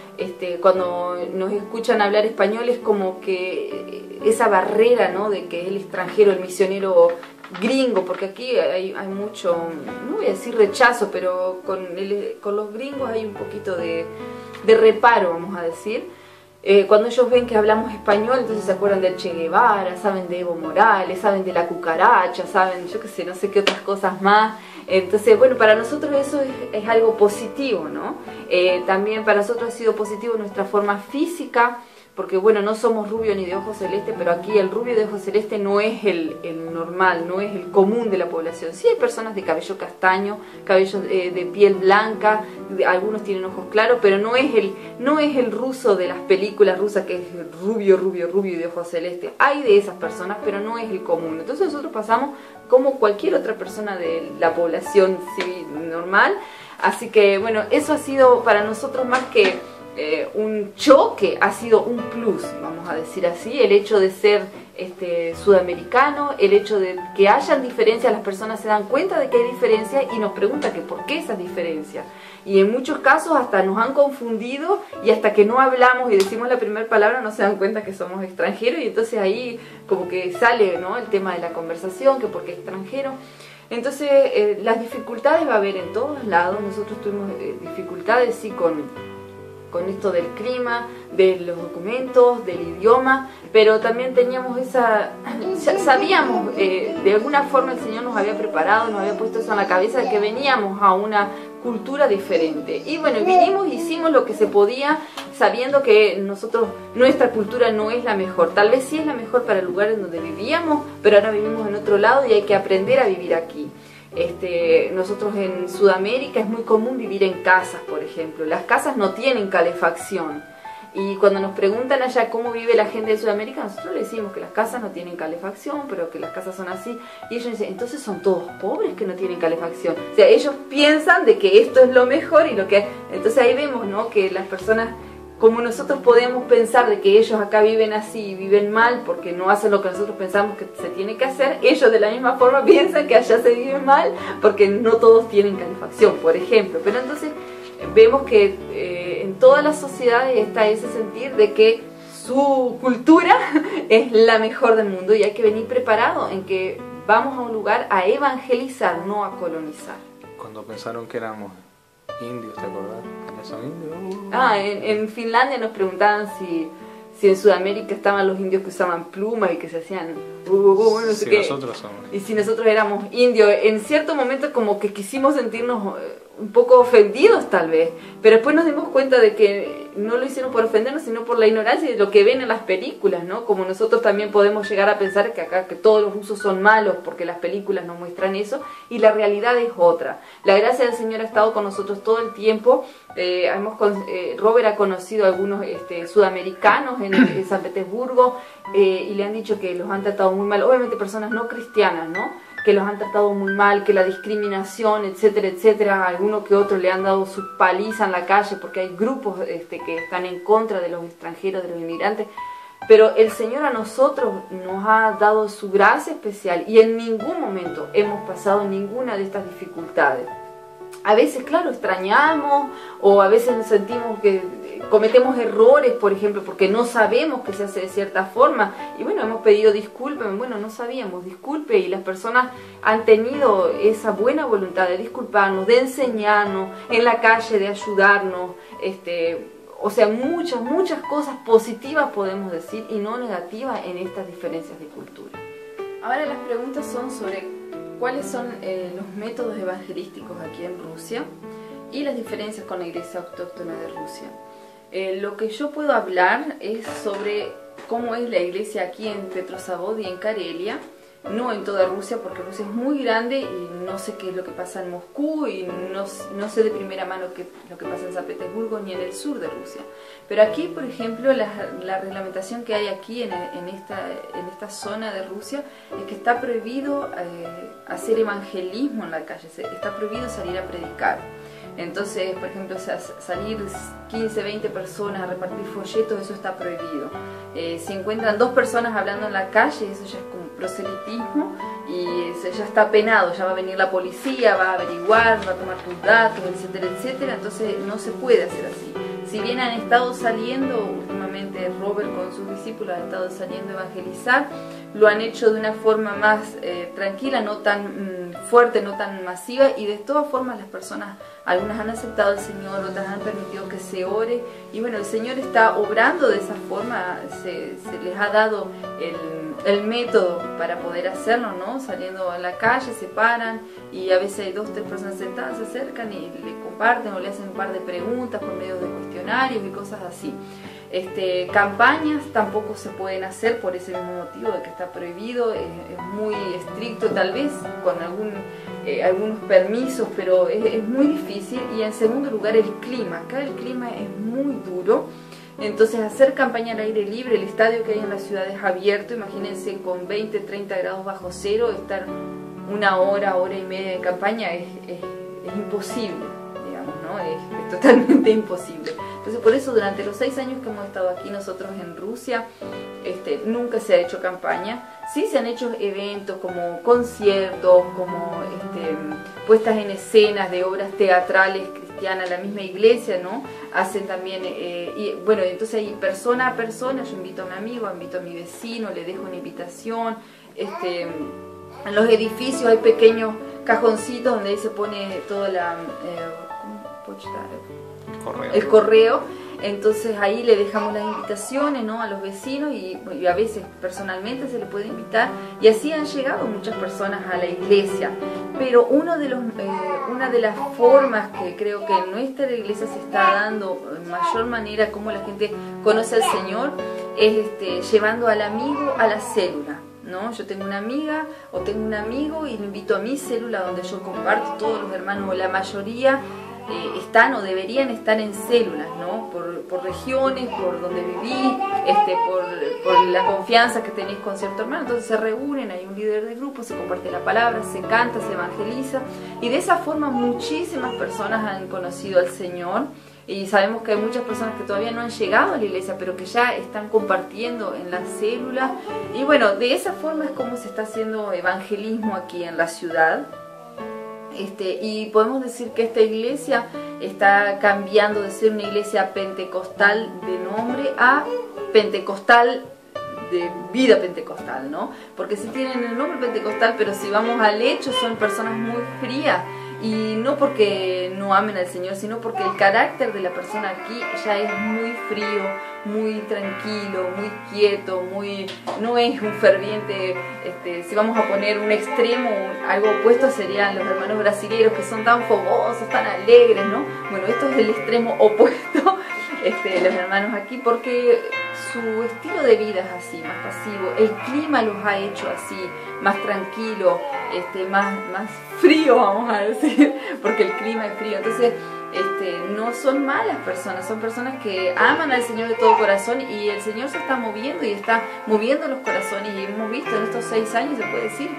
Cuando nos escuchan hablar español es como que esa barrera, ¿no? De que el extranjero, el misionero gringo, porque aquí hay mucho, no voy a decir rechazo, pero con los gringos hay un poquito de reparo, vamos a decir. Cuando ellos ven que hablamos español, entonces se acuerdan del Che Guevara, saben de Evo Morales, saben de la cucaracha, saben, yo qué sé, no sé qué otras cosas más. Entonces, bueno, para nosotros eso es algo positivo, ¿no? También para nosotros ha sido positivo nuestra forma física, porque bueno, no somos rubio ni de ojos celeste, pero aquí el rubio de ojos celeste no es el normal, no es el común de la población. Sí hay personas de cabello castaño, cabello de piel blanca, algunos tienen ojos claros, pero no es el ruso de las películas rusas que es rubio y de ojos celeste. Hay de esas personas, pero no es el común. Entonces nosotros pasamos como cualquier otra persona de la población civil normal. Así que bueno, eso ha sido para nosotros más que un choque, ha sido un plus, vamos a decir así, el hecho de ser sudamericano, el hecho de que hayan diferencias, las personas se dan cuenta de que hay diferencias y nos preguntan que por qué esas diferencias. Y en muchos casos hasta nos han confundido y hasta que no hablamos y decimos la primera palabra no se dan cuenta que somos extranjeros y entonces ahí como que sale, ¿no?, el tema de la conversación, que por qué extranjero. Entonces las dificultades va a haber en todos lados. Nosotros tuvimos dificultades sí con esto del clima, de los documentos, del idioma, pero también teníamos sabíamos, de alguna forma el Señor nos había preparado, nos había puesto eso en la cabeza de que veníamos a una cultura diferente. Y bueno, vinimos, hicimos lo que se podía, sabiendo que nuestra cultura no es la mejor. Tal vez sí es la mejor para el lugar en donde vivíamos, pero ahora vivimos en otro lado y hay que aprender a vivir aquí. Nosotros en Sudamérica es muy común vivir en casas, por ejemplo. Las casas no tienen calefacción. Y cuando nos preguntan allá cómo vive la gente de Sudamérica, nosotros le decimos que las casas no tienen calefacción, pero que las casas son así. Y ellos dicen, entonces son todos pobres que no tienen calefacción. O sea, ellos piensan de que esto es lo mejor y lo que... Entonces ahí vemos, ¿no?, que las personas, como nosotros podemos pensar de que ellos acá viven así y viven mal porque no hacen lo que nosotros pensamos que se tiene que hacer, ellos de la misma forma piensan que allá se vive mal porque no todos tienen calefacción, por ejemplo. Pero entonces vemos que en todas las sociedades está ese sentir de que su cultura es la mejor del mundo y hay que venir preparado en que vamos a un lugar a evangelizar, no a colonizar. Cuando pensaron que éramos indios, ¿te acordás? ¿Que son indios? En Finlandia nos preguntaban si en Sudamérica estaban los indios que usaban plumas y que se hacían no sé si qué. Nosotros somos. Y si nosotros éramos indios. En cierto momento como que quisimos sentirnos un poco ofendidos tal vez, pero después nos dimos cuenta de que no lo hicieron por ofendernos, sino por la ignorancia de lo que ven en las películas, ¿no? Como nosotros también podemos llegar a pensar que acá que todos los rusos son malos porque las películas nos muestran eso y la realidad es otra. La gracia del Señor ha estado con nosotros todo el tiempo. Robert ha conocido a algunos sudamericanos en San Petersburgo y le han dicho que los han tratado muy mal, obviamente personas no cristianas, ¿no?, que los han tratado muy mal, que la discriminación, etcétera, etcétera, a alguno que otro le han dado su paliza en la calle porque hay grupos que están en contra de los extranjeros, de los inmigrantes. Pero el Señor a nosotros nos ha dado su gracia especial y en ningún momento hemos pasado ninguna de estas dificultades. A veces, claro, extrañamos o a veces sentimos que cometemos errores, por ejemplo, porque no sabemos que se hace de cierta forma. Y bueno, hemos pedido disculpas, bueno, no sabíamos, disculpe. Y las personas han tenido esa buena voluntad de disculparnos, de enseñarnos en la calle, de ayudarnos. O sea, muchas cosas positivas podemos decir y no negativas en estas diferencias de cultura. Ahora las preguntas son sobre cuáles son los métodos evangelísticos aquí en Rusia y las diferencias con la iglesia autóctona de Rusia. Lo que yo puedo hablar es sobre cómo es la iglesia aquí en Petrozavodsk y en Karelia, no en toda Rusia, porque Rusia es muy grande y no sé qué es lo que pasa en Moscú y no sé de primera mano lo que pasa en San Petersburgo ni en el sur de Rusia. Pero aquí, por ejemplo, la reglamentación que hay aquí en esta zona de Rusia es que está prohibido hacer evangelismo en la calle, está prohibido salir a predicar. Entonces, por ejemplo, salir 15, 20 personas a repartir folletos, eso está prohibido. Si encuentran 2 personas hablando en la calle, eso ya es como proselitismo y eso ya está penado, ya va a venir la policía, va a averiguar, va a tomar tus datos, etcétera, etcétera. Entonces no se puede hacer así. Si bien han estado saliendo, últimamente Robert con sus discípulos ha estado saliendo a evangelizar, lo han hecho de una forma más tranquila, no tan fuerte, no tan masiva, y de todas formas las personas, algunas han aceptado al Señor, otras han permitido que se ore, y bueno, el Señor está obrando de esa forma, se les ha dado el método para poder hacerlo, ¿no? Saliendo a la calle, se paran, y a veces hay 2 o 3 personas sentadas, se acercan y le comparten o le hacen un par de preguntas por medio de cuestionarios y cosas así. Campañas tampoco se pueden hacer por ese mismo motivo de que está prohibido, es muy estricto, tal vez con algunos permisos, pero es muy difícil. Y en segundo lugar, el clima. Acá el clima es muy duro. Entonces hacer campaña al aire libre, el estadio que hay en la ciudad es abierto, imagínense con 20, 30 grados bajo cero, estar una hora, hora y media de campaña es imposible, digamos, ¿no? Es totalmente imposible. Entonces por eso durante los 6 años que hemos estado aquí nosotros en Rusia, nunca se ha hecho campaña. Sí se han hecho eventos como conciertos, como puestas en escenas de obras teatrales cristianas, la misma iglesia, ¿no? Hacen también, y bueno, entonces ahí persona a persona, yo invito a un amigo, invito a mi vecino, le dejo una invitación. En los edificios hay pequeños cajoncitos donde ahí se pone toda el correo. Entonces ahí le dejamos las invitaciones, ¿no?, a los vecinos y a veces personalmente se le puede invitar, y así han llegado muchas personas a la iglesia. Pero una de las formas que creo que en nuestra iglesia se está dando en mayor manera como la gente conoce al Señor es llevando al amigo a la célula, ¿no? Yo tengo una amiga o tengo un amigo y lo invito a mi célula donde yo comparto, todos los hermanos o la mayoría están o deberían estar en células, ¿no? Por regiones, por donde vivís, por la confianza que tenéis con cierto hermano. Entonces se reúnen, hay un líder de grupo, se comparte la palabra, se canta, se evangeliza, y de esa forma muchísimas personas han conocido al Señor. Y sabemos que hay muchas personas que todavía no han llegado a la iglesia, pero que ya están compartiendo en las células. Y bueno, de esa forma es como se está haciendo evangelismo aquí en la ciudad. Y podemos decir que esta iglesia está cambiando de ser una iglesia pentecostal de nombre a pentecostal de vida pentecostal, ¿no? Porque sí tienen el nombre pentecostal, pero si vamos al hecho son personas muy frías. Y no porque no amen al Señor, sino porque el carácter de la persona aquí ya es muy frío, muy tranquilo, muy quieto, no es un ferviente. Si vamos a poner un extremo, algo opuesto serían los hermanos brasileños, que son tan fogosos, tan alegres, ¿no? Bueno, esto es el extremo opuesto de los hermanos aquí, porque su estilo de vida es así, más pasivo. El clima los ha hecho así, más tranquilo, más frío, vamos a decir, porque el clima es frío. Entonces, no son malas personas, son personas que aman al Señor de todo corazón, y el Señor se está moviendo y está moviendo los corazones. Y hemos visto en estos 6 años, se puede decir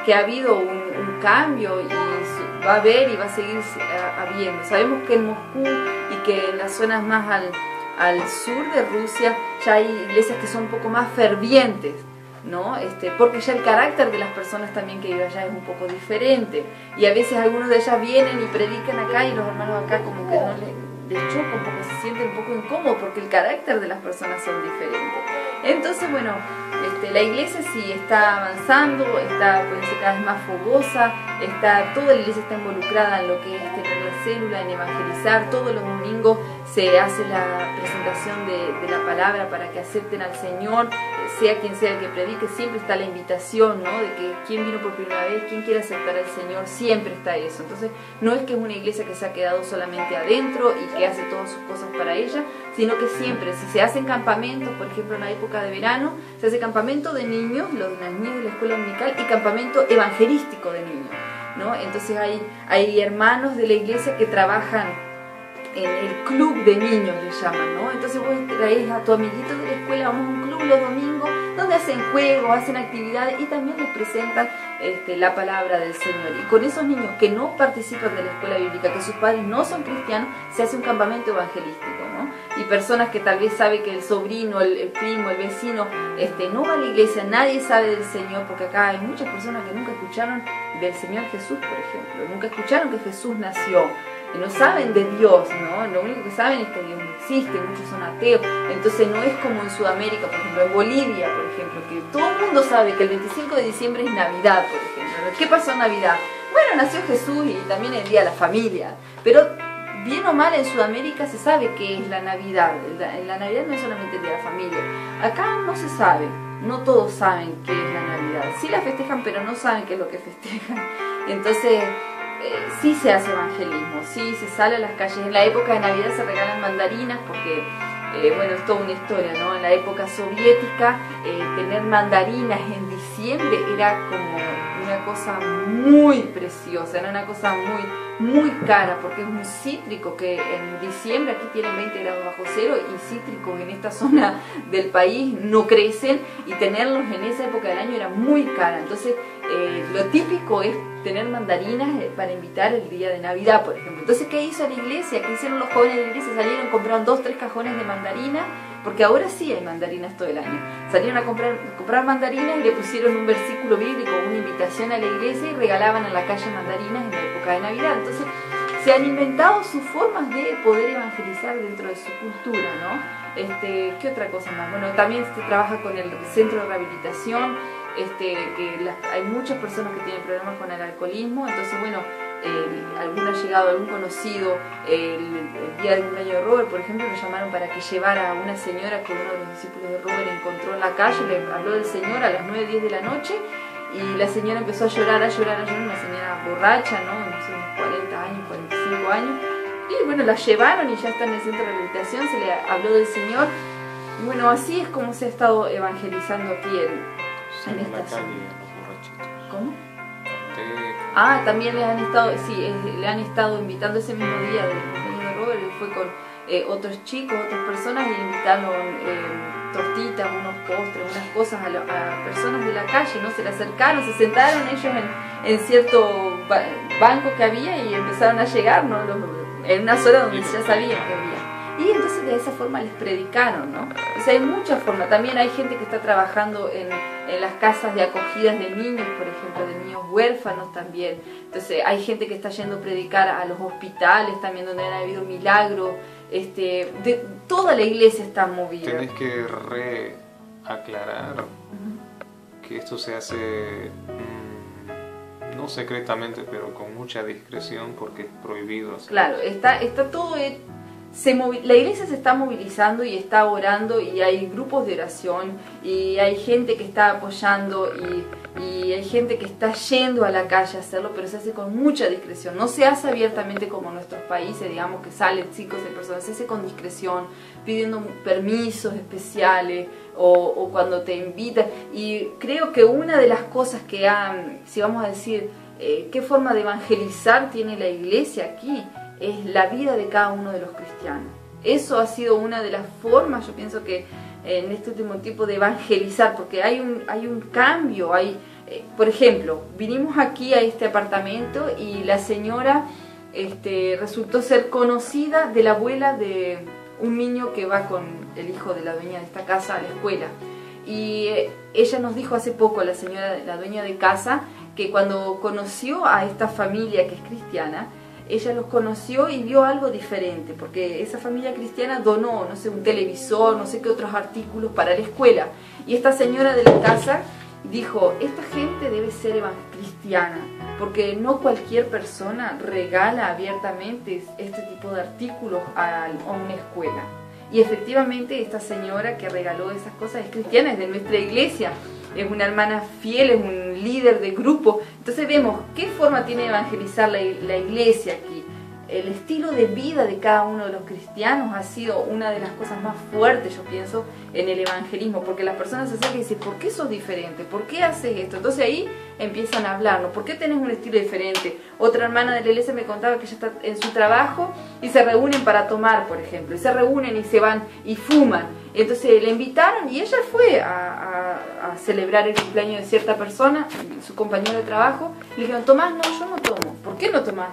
que ha habido un cambio, y va a haber y va a seguir habiendo. Sabemos que en Moscú y que en las zonas más al sur de Rusia ya hay iglesias que son un poco más fervientes, ¿no? Porque ya el carácter de las personas también que viven allá es un poco diferente, y a veces algunos de ellas vienen y predican acá y los hermanos acá como que no les choca un poco, se sienten un poco incómodos porque el carácter de las personas son diferentes. Entonces, bueno, la iglesia sí está avanzando, está poniéndose cada vez más fogosa, toda la iglesia está involucrada en lo que es tener la célula, en evangelizar. Todos los domingos se hace la presentación de la palabra para que acepten al Señor, sea quien sea el que predique. Siempre está la invitación, ¿no?, de que quien vino por primera vez, quien quiere aceptar al Señor, siempre está eso. Entonces no es que es una iglesia que se ha quedado solamente adentro y que hace todas sus cosas para ella, sino que siempre, si se hacen campamentos, por ejemplo en la época de verano, se hace campamento de niños, los de las niñas de la escuela dominical, y campamento evangelístico de niños, ¿no? Entonces hay hermanos de la iglesia que trabajan en el club de niños, le llaman, ¿no? Entonces vos traes a tu amiguito de la escuela, vamos a un club los domingos, donde hacen juegos, hacen actividades, y también les presentan la palabra del Señor. Y con esos niños que no participan de la escuela bíblica, que sus padres no son cristianos, se hace un campamento evangelístico, ¿no? Y personas que tal vez sabe que el sobrino, el primo, el vecino, no va a la iglesia, nadie sabe del Señor, porque acá hay muchas personas que nunca escucharon del Señor Jesús, por ejemplo, nunca escucharon que Jesús nació. No saben de Dios, ¿no? Lo único que saben es que Dios no existe, muchos son ateos. Entonces no es como en Sudamérica, por ejemplo, en Bolivia, por ejemplo, que todo el mundo sabe que el 25 de diciembre es Navidad, por ejemplo. ¿Qué pasó en Navidad? Bueno, nació Jesús y también el Día de la Familia, pero bien o mal en Sudamérica se sabe qué es la Navidad. La Navidad no es solamente el Día de la Familia. Acá no se sabe, no todos saben qué es la Navidad. Sí la festejan, pero no saben qué es lo que festejan. Entonces sí se hace evangelismo, sí se sale a las calles. En la época de Navidad se regalan mandarinas porque bueno, es toda una historia, ¿no? En la época soviética, tener mandarinas en diciembre era como una cosa muy preciosa, era una cosa muy cara, porque es un cítrico que en diciembre aquí tienen 20 grados bajo cero y cítricos en esta zona del país no crecen, y tenerlos en esa época del año era muy cara. Entonces lo típico es tener mandarinas para invitar el día de Navidad, por ejemplo. Entonces, ¿qué hizo la iglesia? ¿Qué hicieron los jóvenes de la iglesia? Salieron, compraron 2 o 3 cajones de mandarinas, porque ahora sí hay mandarinas todo el año. Salieron a comprar mandarinas y le pusieron un versículo bíblico, una invitación a la iglesia, y regalaban en la calle mandarinas en la época de Navidad. Entonces se han inventado sus formas de poder evangelizar dentro de su cultura, ¿no? ¿Qué otra cosa más? Bueno, también se trabaja con el centro de rehabilitación, hay muchas personas que tienen problemas con el alcoholismo. Entonces, bueno, algún allegado, algún conocido, el día del cumpleaños de Robert, por ejemplo, me llamaron para que llevara a una señora que uno de los discípulos de Robert encontró en la calle, le habló del Señor a las 9, 10 de la noche, y la señora empezó a llorar, una señora borracha, ¿no? No sé, unos 40 años, 45 años, y bueno, la llevaron y ya está en el centro de rehabilitación, se le habló del Señor, y bueno, así es como se ha estado evangelizando aquí en esta zona. ¿Cómo? También le han estado invitando ese mismo día del cumpleaños de Robert, y fue con otros chicos, otras personas, y invitaron tortitas, unos postres, unas cosas a personas de la calle, ¿no? Se le acercaron, se sentaron ellos en cierto banco que había y empezaron a llegar, ¿no? En una zona donde ya sabían que había. Y entonces de esa forma les predicaron, ¿no? O sea, hay muchas formas. También hay gente que está trabajando en las casas de acogidas de niños, por ejemplo, de niños huérfanos también. Entonces hay gente que está yendo a predicar a los hospitales también, donde han habido milagros. Toda la iglesia está movida. Tenés que reaclarar que esto se hace no secretamente, pero con mucha discreción, porque es prohibido hacer. Claro, está todo... La iglesia se está movilizando y está orando, y hay grupos de oración, y hay gente que está apoyando, y hay gente que está yendo a la calle a hacerlo, pero se hace con mucha discreción. No se hace abiertamente como en nuestros países, digamos, que salen chicos de personas. Se hace con discreción, pidiendo permisos especiales, o cuando te invitan. Y creo que una de las cosas que si vamos a decir, qué forma de evangelizar tiene la iglesia aquí, es la vida de cada uno de los cristianos. Eso ha sido una de las formas, yo pienso que en este último tiempo, de evangelizar, porque hay un cambio. Por ejemplo, vinimos aquí a este apartamento y la señora resultó ser conocida de la abuela de un niño que va con el hijo de la dueña de esta casa a la escuela. Y ella nos dijo hace poco, la señora, la dueña de casa, que cuando conoció a esta familia que es cristiana, ella los conoció y vio algo diferente, porque esa familia cristiana donó, no sé, un televisor, no sé qué otros artículos para la escuela. Y esta señora de la casa dijo, esta gente debe ser cristiana, porque no cualquier persona regala abiertamente este tipo de artículos a una escuela. Y efectivamente esta señora que regaló esas cosas es cristiana, es de nuestra iglesia. Es una hermana fiel, es un líder de grupo. Entonces vemos qué forma tiene de evangelizar la iglesia aquí. El estilo de vida de cada uno de los cristianos ha sido una de las cosas más fuertes, yo pienso, en el evangelismo, porque las personas se acercan y dicen, ¿por qué sos diferente? ¿Por qué haces esto? Entonces ahí empiezan a hablarnos, ¿por qué tenés un estilo diferente? Otra hermana de la iglesia me contaba que ella está en su trabajo y se reúnen para tomar, por ejemplo, y se reúnen y se van y fuman. Entonces le invitaron y ella fue a celebrar el cumpleaños de cierta persona, su compañero de trabajo. Le dijeron, ¿tomás? No, yo no tomo. ¿Por qué no tomás?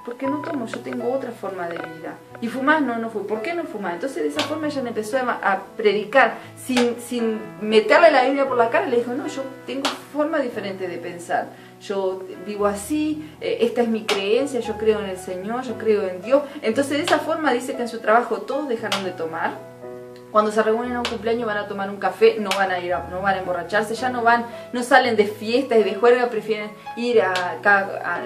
Porque no tomo, yo tengo otra forma de vida. ¿Y fumás? No, no fui. ¿Por qué no fumás? Entonces de esa forma ella le empezó a predicar sin meterle la Biblia por la cara. Le dijo, no, yo tengo forma diferente de pensar. Yo vivo así, esta es mi creencia, yo creo en el Señor, yo creo en Dios. Entonces de esa forma dice que en su trabajo todos dejaron de tomar. Cuando se reúnen a un cumpleaños van a tomar un café, no van a emborracharse, ya no salen de fiestas y de juerga, prefieren ir a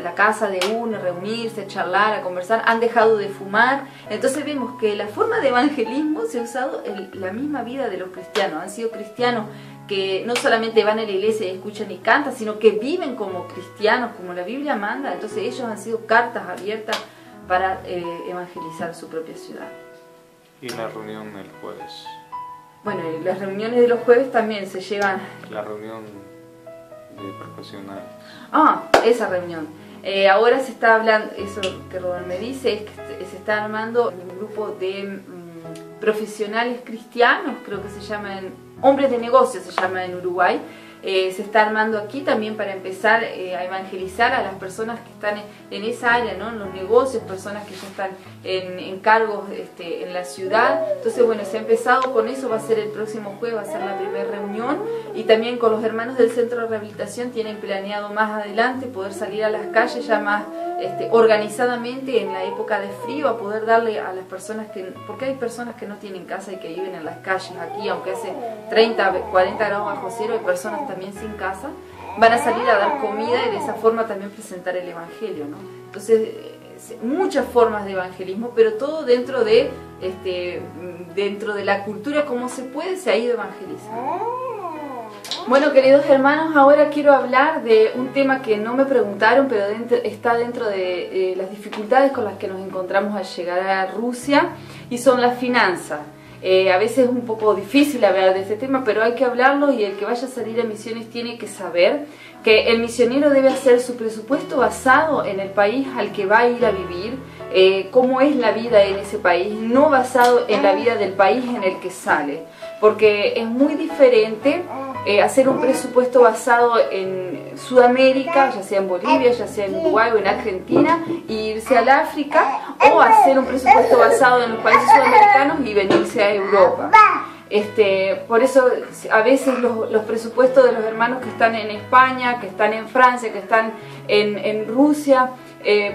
la casa de uno, reunirse, charlar, a conversar, han dejado de fumar. Entonces vemos que la forma de evangelismo se ha usado en la misma vida de los cristianos. Han sido cristianos que no solamente van a la iglesia y escuchan y cantan, sino que viven como cristianos, como la Biblia manda. Entonces ellos han sido cartas abiertas para evangelizar su propia ciudad. Y la reunión el jueves. Bueno, las reuniones de los jueves también se llevan... La reunión de profesionales. Ah, esa reunión. Ahora se está hablando, eso que Robert me dice, es que se está armando un grupo de profesionales cristianos, creo que se llaman, hombres de negocios se llama en Uruguay. Se está armando aquí también para empezar a evangelizar a las personas que están en esa área, ¿no? En los negocios, personas que ya están en cargos en la ciudad. Entonces, bueno, se ha empezado con eso, va a ser el próximo jueves, va a ser la primera reunión, y también con los hermanos del Centro de Rehabilitación tienen planeado más adelante poder salir a las calles ya más organizadamente en la época de frío, a poder darle a las personas porque hay personas que no tienen casa y que viven en las calles aquí, aunque hace 30, 40 grados bajo cero, hay personas también sin casa, van a salir a dar comida y de esa forma también presentar el Evangelio, ¿no? Entonces, muchas formas de evangelismo, pero todo dentro de la cultura, como se puede, se ha ido evangelizando. Bueno, queridos hermanos, ahora quiero hablar de un tema que no me preguntaron, pero está dentro de las dificultades con las que nos encontramos al llegar a Rusia, y son las finanzas. A veces es un poco difícil hablar de este tema, pero hay que hablarlo, y el que vaya a salir a misiones tiene que saber que el misionero debe hacer su presupuesto basado en el país al que va a ir a vivir, cómo es la vida en ese país, no basado en la vida del país en el que sale, porque es muy diferente hacer un presupuesto basado en Sudamérica, ya sea en Bolivia, ya sea en Uruguay o en Argentina, e irse al África, o hacer un presupuesto basado en los países sudamericanos y venirse a Europa. Por eso a veces los presupuestos de los hermanos que están en España, que están en Francia, que están en Rusia,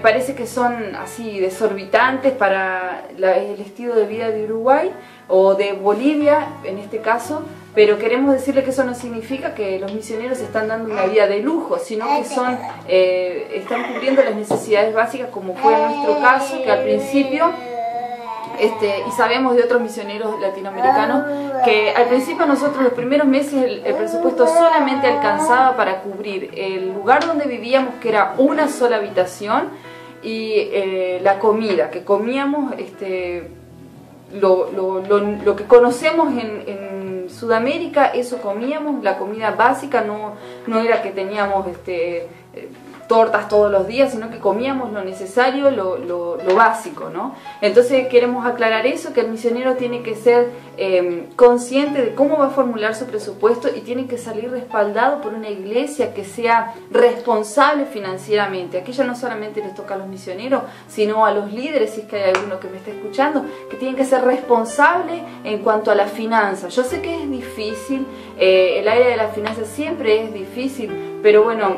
parece que son así desorbitantes para el estilo de vida de Uruguay o de Bolivia en este caso, pero queremos decirle que eso no significa que los misioneros están dando una vida de lujo, sino que están cubriendo las necesidades básicas, como fue en nuestro caso, que al principio... y sabemos de otros misioneros latinoamericanos que al principio nosotros los primeros meses el presupuesto solamente alcanzaba para cubrir el lugar donde vivíamos, que era una sola habitación, y la comida que comíamos, lo que conocemos en Sudamérica, eso comíamos, la comida básica, no era que teníamos tortas todos los días, sino que comíamos lo necesario, lo básico, ¿no? Entonces queremos aclarar eso, que el misionero tiene que ser consciente de cómo va a formular su presupuesto, y tiene que salir respaldado por una iglesia que sea responsable financieramente. Aquí ya no solamente les toca a los misioneros, sino a los líderes, si es que hay alguno que me está escuchando, que tienen que ser responsables en cuanto a la finanza. Yo sé que es difícil, el área de las finanzas siempre es difícil, pero bueno,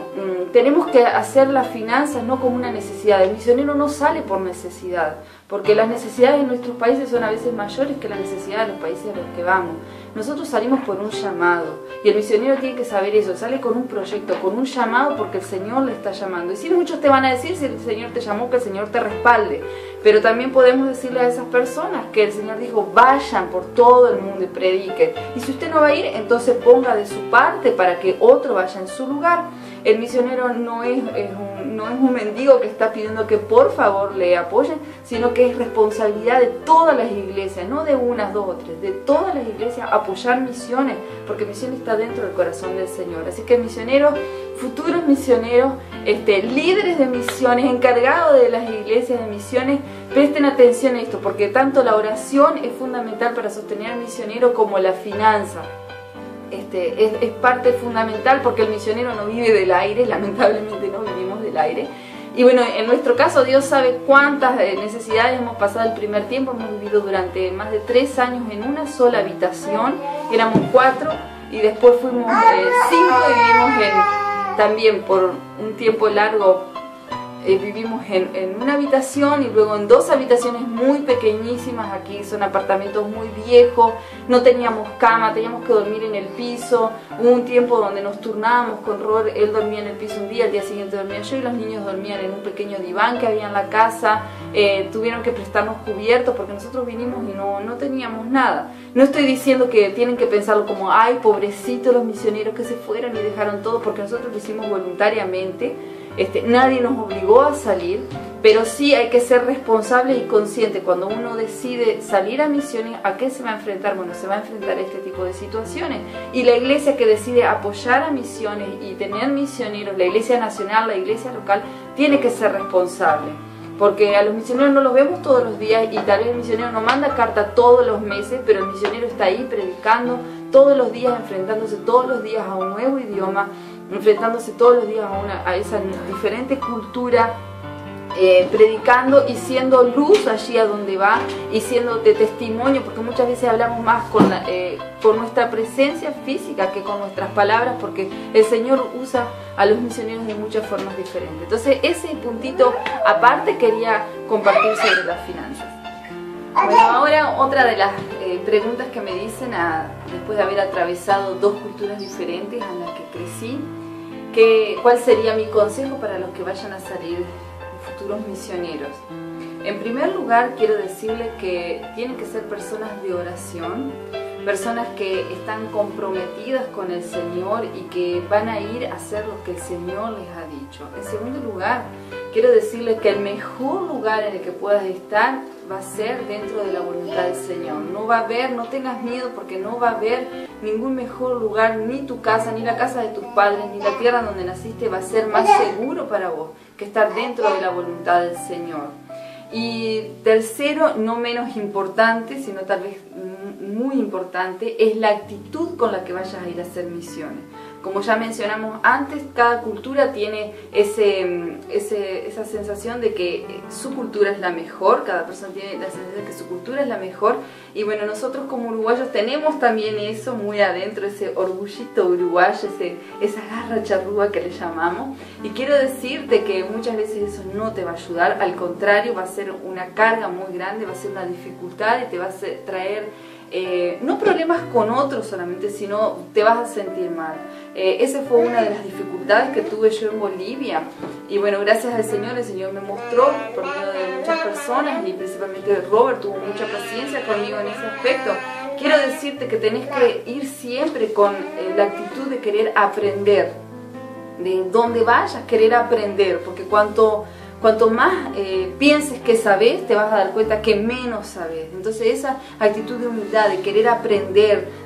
tenemos que hacer las finanzas no como una necesidad. El misionero no sale por necesidad, porque las necesidades de nuestros países son a veces mayores que las necesidades de los países a los que vamos. Nosotros salimos por un llamado, y el misionero tiene que saber eso, sale con un proyecto, con un llamado, porque el Señor le está llamando. Y sí, muchos te van a decir, si el Señor te llamó, que el Señor te respalde, pero también podemos decirle a esas personas que el Señor dijo, vayan por todo el mundo y prediquen. Y si usted no va a ir, entonces ponga de su parte para que otro vaya en su lugar. El misionero no es un mendigo que está pidiendo que por favor le apoyen, sino que es responsabilidad de todas las iglesias, no de unas, dos o tres, de todas las iglesias, apoyar misiones, porque misión está dentro del corazón del Señor. Así que misioneros, futuros misioneros, líderes de misiones, encargados de las iglesias de misiones, presten atención a esto, porque tanto la oración es fundamental para sostener al misionero como la finanza. Es parte fundamental, porque el misionero no vive del aire, lamentablemente no vivimos del aire. Y bueno, en nuestro caso Dios sabe cuántas necesidades hemos pasado el primer tiempo. Hemos vivido durante más de 3 años en una sola habitación, éramos 4 y después fuimos 5 y vivimos también por un tiempo largo. Vivimos en una habitación y luego en 2 habitaciones muy pequeñísimas. Aquí son apartamentos muy viejos, no teníamos cama, teníamos que dormir en el piso. Hubo un tiempo donde nos turnábamos con Robert, él dormía en el piso un día, al día siguiente dormía yo, y los niños dormían en un pequeño diván que había en la casa. Tuvieron que prestarnos cubiertos porque nosotros vinimos y no teníamos nada. No estoy diciendo que tienen que pensarlo como, ay, pobrecitos los misioneros que se fueron y dejaron todo, porque nosotros lo hicimos voluntariamente. Nadie nos obligó a salir, pero sí hay que ser responsable y consciente cuando uno decide salir a misiones. ¿A qué se va a enfrentar? Bueno, se va a enfrentar a este tipo de situaciones, y la iglesia que decide apoyar a misiones y tener misioneros, la iglesia nacional, la iglesia local, tiene que ser responsable, porque a los misioneros no los vemos todos los días, y tal vez el misionero no manda carta todos los meses, pero el misionero está ahí predicando todos los días, enfrentándose todos los días a un nuevo idioma, enfrentándose todos los días a esa diferente cultura, predicando y siendo luz allí a donde va, y siendo de testimonio, porque muchas veces hablamos más con nuestra presencia física que con nuestras palabras, porque el Señor usa a los misioneros de muchas formas diferentes. Entonces ese puntito aparte quería compartir sobre las finanzas. Bueno, ahora otra de las preguntas que me dicen después de haber atravesado dos culturas diferentes en las que crecí, ¿cuál sería mi consejo para los que vayan a salir futuros misioneros? En primer lugar, quiero decirles que tienen que ser personas de oración, personas que están comprometidas con el Señor y que van a ir a hacer lo que el Señor les ha dicho. En segundo lugar, quiero decirles que el mejor lugar en el que puedas estar va a ser dentro de la voluntad del Señor. No tengas miedo, porque no va a haber ningún mejor lugar, ni tu casa, ni la casa de tus padres, ni la tierra donde naciste va a ser más seguro para vos que estar dentro de la voluntad del Señor. Y tercero, no menos importante, sino tal vez muy importante, es la actitud con la que vayas a ir a hacer misiones. Como ya mencionamos antes, cada cultura tiene esa sensación de que su cultura es la mejor, cada persona tiene la sensación de que su cultura es la mejor, y bueno, nosotros como uruguayos tenemos también eso muy adentro, ese orgullito uruguayo, esa garra charrúa que le llamamos, y quiero decirte que muchas veces eso no te va a ayudar, al contrario, va a ser una carga muy grande, va a ser una dificultad y te va a traer no problemas con otros solamente, sino te vas a sentir mal. Esa fue una de las dificultades que tuve yo en Bolivia, y bueno, gracias al Señor, el Señor me mostró por medio de muchas personas, y principalmente Robert tuvo mucha paciencia conmigo en ese aspecto. Quiero decirte que tenés que ir siempre con la actitud de querer aprender, de donde vayas querer aprender, porque cuanto más pienses que sabes, te vas a dar cuenta que menos sabes. Entonces esa actitud de humildad, de querer aprender,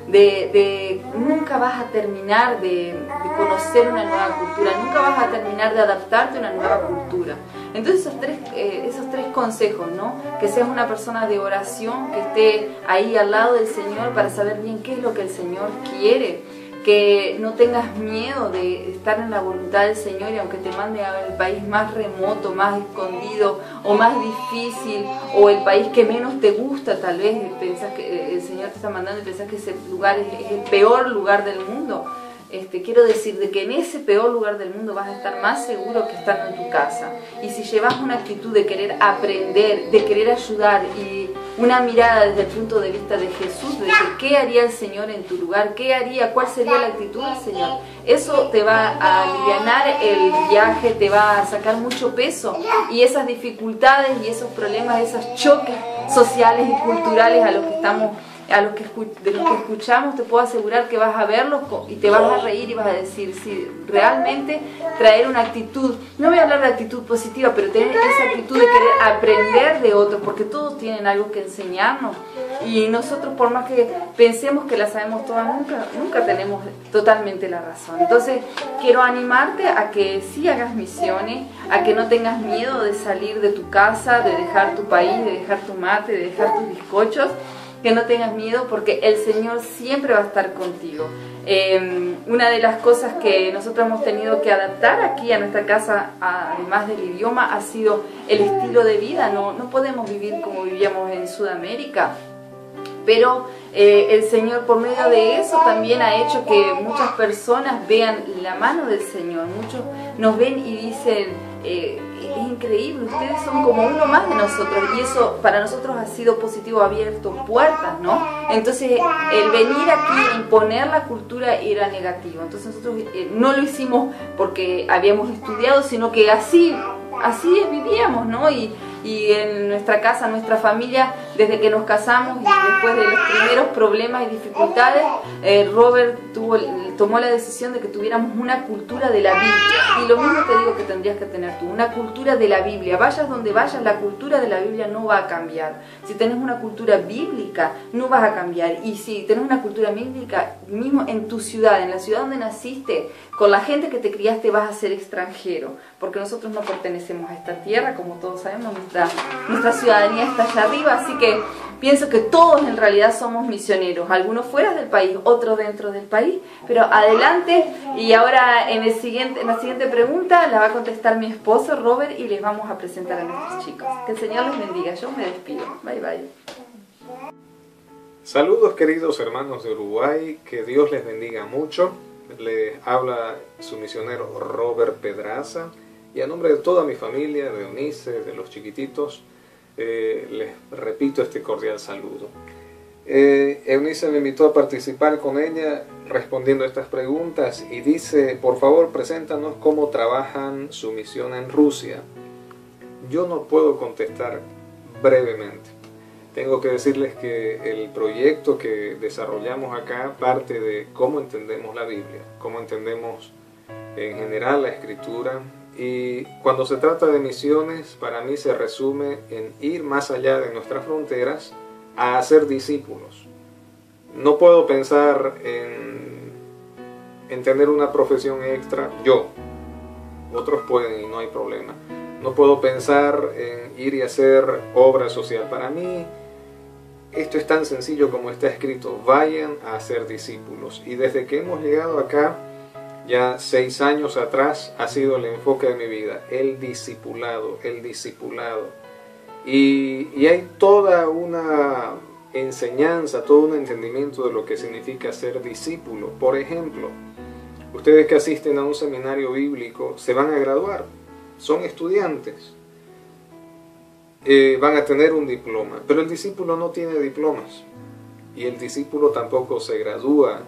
nunca vas a terminar de conocer una nueva cultura, nunca vas a terminar de adaptarte a una nueva cultura. Entonces esos tres consejos, ¿no? Que seas una persona de oración, que esté ahí al lado del Señor para saber bien qué es lo que el Señor quiere, que no tengas miedo de estar en la voluntad del Señor, y aunque te mande al país más remoto, más escondido o más difícil, o el país que menos te gusta, tal vez pensás que el Señor te está mandando y pensás que ese lugar es el peor lugar del mundo, quiero decir de que en ese peor lugar del mundo vas a estar más seguro que estando en tu casa. Y si llevas una actitud de querer aprender, de querer ayudar, y una mirada desde el punto de vista de Jesús, de qué haría el Señor en tu lugar, qué haría, cuál sería la actitud del Señor, eso te va a alivianar el viaje, te va a sacar mucho peso, y esas dificultades y esos problemas, esos choques sociales y culturales de los que escuchamos, te puedo asegurar que vas a verlos y te vas a reír, y vas a decir, sí, realmente traer una actitud, no voy a hablar de actitud positiva, pero tener esa actitud de querer aprender de otros, porque todos tienen algo que enseñarnos, y nosotros, por más que pensemos que la sabemos todas, nunca tenemos totalmente la razón. Entonces quiero animarte a que sí hagas misiones, a que no tengas miedo de salir de tu casa, de dejar tu país, de dejar tu mate, de dejar tus bizcochos, que no tengas miedo, porque el Señor siempre va a estar contigo. Una de las cosas que nosotros hemos tenido que adaptar aquí a nuestra casa, además del idioma, ha sido el estilo de vida. No podemos vivir como vivíamos en Sudamérica, pero el Señor, por medio de eso, también ha hecho que muchas personas vean la mano del Señor. Muchos nos ven y dicen, es increíble, ustedes son como uno más de nosotros, y eso para nosotros ha sido positivo, ha abierto puertas, ¿no? Entonces el venir aquí a imponer la cultura era negativo. Entonces nosotros no lo hicimos porque habíamos estudiado, sino que así vivíamos, ¿no? Y en nuestra casa, nuestra familia, desde que nos casamos y después de los primeros problemas y dificultades, Robert tomó la decisión de que tuviéramos una cultura de la Biblia. Y lo mismo te digo que tendrías que tener tú, una cultura de la Biblia. Vayas donde vayas, la cultura de la Biblia no va a cambiar. Si tenés una cultura bíblica, no vas a cambiar. Y si tenés una cultura bíblica, mismo en tu ciudad, en la ciudad donde naciste, con la gente que te criaste, vas a ser extranjero. Porque nosotros no pertenecemos a esta tierra, como todos sabemos, nuestra ciudadanía está allá arriba. Así que pienso que todos en realidad somos misioneros, algunos fuera del país, otros dentro del país, pero adelante. Y ahora en la siguiente pregunta la va a contestar mi esposo Robert y les vamos a presentar a nuestros chicos. Que el Señor les bendiga, yo me despido. Bye bye. Saludos queridos hermanos de Uruguay, que Dios les bendiga mucho. Les habla su misionero Robert Pedraza y a nombre de toda mi familia, de Eunice, de los chiquititos, les repito este cordial saludo. Eunice me invitó a participar con ella respondiendo a estas preguntas y dice, por favor, preséntanos cómo trabajan su misión en Rusia. Yo no puedo contestar brevemente. Tengo que decirles que el proyecto que desarrollamos acá parte de cómo entendemos la Biblia, cómo entendemos en general la Escritura. Y cuando se trata de misiones, para mí se resume en ir más allá de nuestras fronteras a hacer discípulos. No puedo pensar en tener una profesión extra, yo. Otros pueden y no hay problema. No puedo pensar en ir y hacer obra social. Para mí, esto es tan sencillo como está escrito. Vayan a hacer discípulos. Y desde que hemos llegado acá, ya 6 años atrás, ha sido el enfoque de mi vida, el discipulado, el discipulado. Y hay toda una enseñanza, todo un entendimiento de lo que significa ser discípulo. Por ejemplo, ustedes que asisten a un seminario bíblico se van a graduar, son estudiantes, van a tener un diploma, pero el discípulo no tiene diplomas y el discípulo tampoco se gradúa.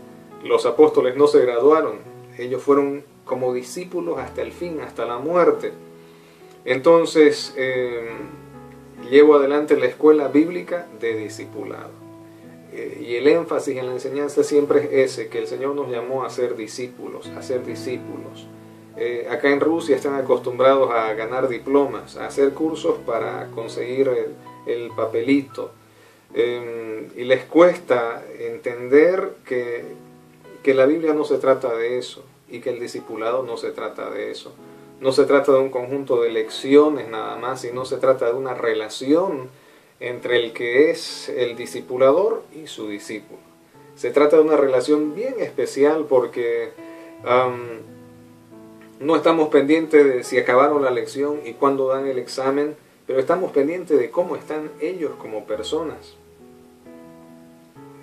Los apóstoles no se graduaron. Ellos fueron como discípulos hasta el fin, hasta la muerte. Entonces, llevo adelante la escuela bíblica de discipulado. Y el énfasis en la enseñanza siempre es ese, que el Señor nos llamó a ser discípulos, a ser discípulos. Acá en Rusia están acostumbrados a ganar diplomas, a hacer cursos para conseguir el papelito. Y les cuesta entender que la Biblia no se trata de eso y que el discipulado no se trata de eso. No se trata de un conjunto de lecciones nada más, sino se trata de una relación entre el que es el discipulador y su discípulo. Se trata de una relación bien especial porque no estamos pendientes de si acabaron la lección y cuándo dan el examen, pero estamos pendientes de cómo están ellos como personas.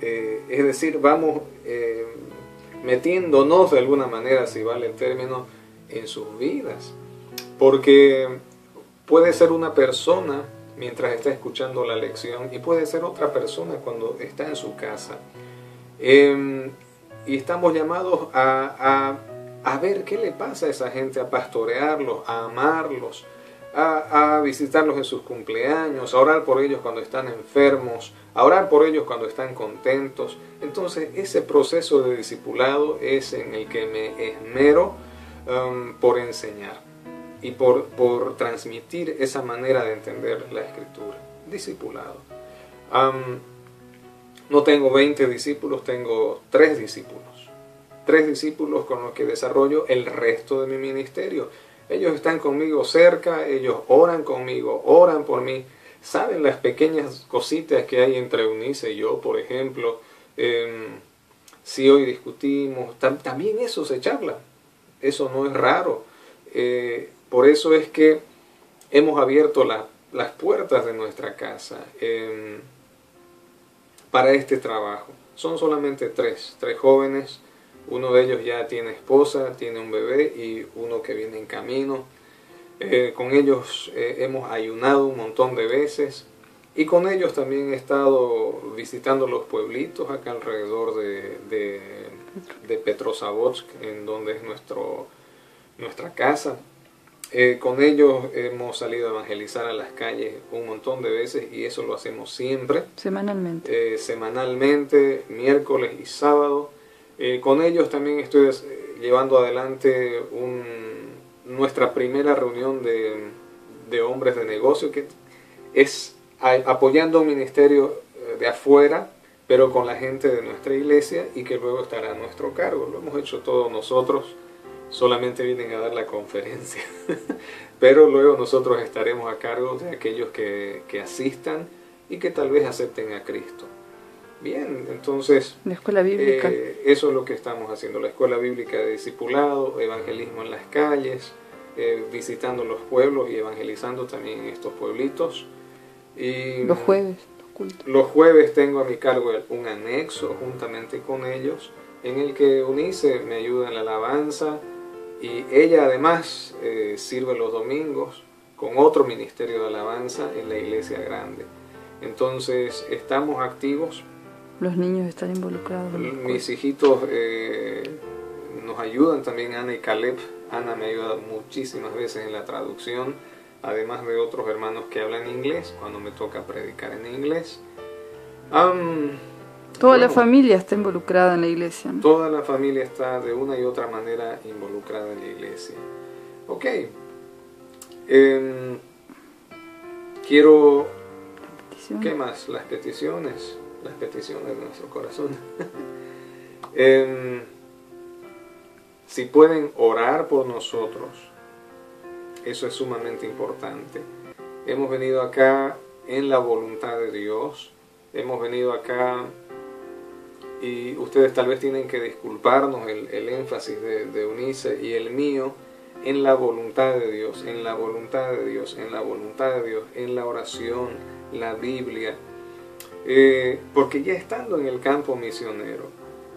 Es decir, vamos metiéndonos de alguna manera, si vale el término, en sus vidas. Porque puede ser una persona mientras está escuchando la lección y puede ser otra persona cuando está en su casa. Y estamos llamados a ver qué le pasa a esa gente, a pastorearlos, a amarlos, a visitarlos en sus cumpleaños, a orar por ellos cuando están enfermos, a orar por ellos cuando están contentos. Entonces ese proceso de discipulado es en el que me esmero por enseñar y por transmitir esa manera de entender la Escritura. Discipulado. No tengo 20 discípulos, tengo 3 discípulos. 3 discípulos con los que desarrollo el resto de mi ministerio. Ellos están conmigo cerca, ellos oran conmigo, oran por mí. ¿Saben las pequeñas cositas que hay entre Eunice y yo, por ejemplo? Si hoy discutimos, también eso se charla. Eso no es raro. Por eso es que hemos abierto las puertas de nuestra casa para este trabajo. Son solamente 3 jóvenes. Uno de ellos ya tiene esposa, tiene un bebé y uno que viene en camino. Con ellos hemos ayunado un montón de veces y con ellos también he estado visitando los pueblitos acá alrededor de Petrozavodsk, en donde es nuestra casa. Con ellos hemos salido a evangelizar a las calles un montón de veces y eso lo hacemos siempre. Semanalmente. Semanalmente, miércoles y sábado. Con ellos también estoy llevando adelante nuestra primera reunión de hombres de negocio, que es apoyando un ministerio de afuera, pero con la gente de nuestra iglesia y que luego estará a nuestro cargo. Lo hemos hecho todos nosotros, solamente vienen a dar la conferencia, pero luego nosotros estaremos a cargo de aquellos que asistan y que tal vez acepten a Cristo. Bien, entonces, la escuela bíblica. Eso es lo que estamos haciendo, la escuela bíblica de discipulado, evangelismo en las calles, visitando los pueblos y evangelizando también en estos pueblitos. Y los jueves, los cultos. Los jueves tengo a mi cargo un anexo juntamente con ellos, en el que Eunice me ayuda en la alabanza y ella además sirve los domingos con otro ministerio de alabanza en la iglesia grande. Entonces estamos activos. Los niños están involucrados. Mis hijitos nos ayudan también, Ana y Caleb. Ana me ayuda muchísimas veces en la traducción, además de otros hermanos que hablan inglés, cuando me toca predicar en inglés. Toda la familia está involucrada en la iglesia, ¿no? Toda la familia está de una y otra manera involucrada en la iglesia. Ok. Quiero... ¿Qué más? Las peticiones de nuestro corazón. Si pueden orar por nosotros, eso es sumamente importante. Hemos venido acá en la voluntad de Dios, hemos venido acá y ustedes tal vez tienen que disculparnos el énfasis de Eunice y el mío, en la voluntad de Dios, en la voluntad de Dios, en la voluntad de Dios, en la oración, la Biblia. Porque ya estando en el campo misionero,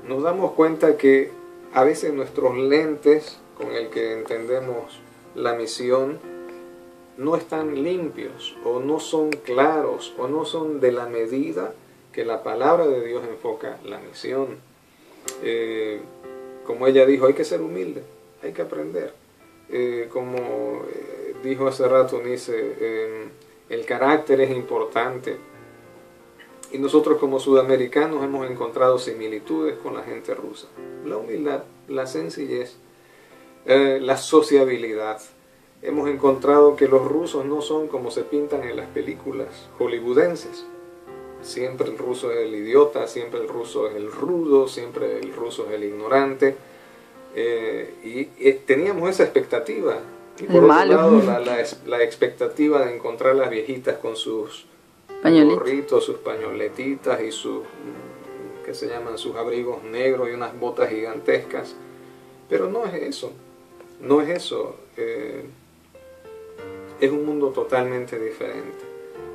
nos damos cuenta que a veces nuestros lentes con el que entendemos la misión no están limpios, o no son claros, o no son de la medida que la palabra de Dios enfoca la misión. Como ella dijo, hay que ser humilde, hay que aprender. Como dijo hace rato Nice, el carácter es importante. Y nosotros como sudamericanos hemos encontrado similitudes con la gente rusa. La humildad, la sencillez, la sociabilidad. Hemos encontrado que los rusos no son como se pintan en las películas hollywoodenses. Siempre el ruso es el idiota, siempre el ruso es el rudo, siempre el ruso es el ignorante. Y teníamos esa expectativa. Y por otro lado, la expectativa de encontrar las viejitas con sus gorritos, sus pañoletitas y sus, que se llaman, sus abrigos negros y unas botas gigantescas. Pero no es eso. No es eso. Es un mundo totalmente diferente.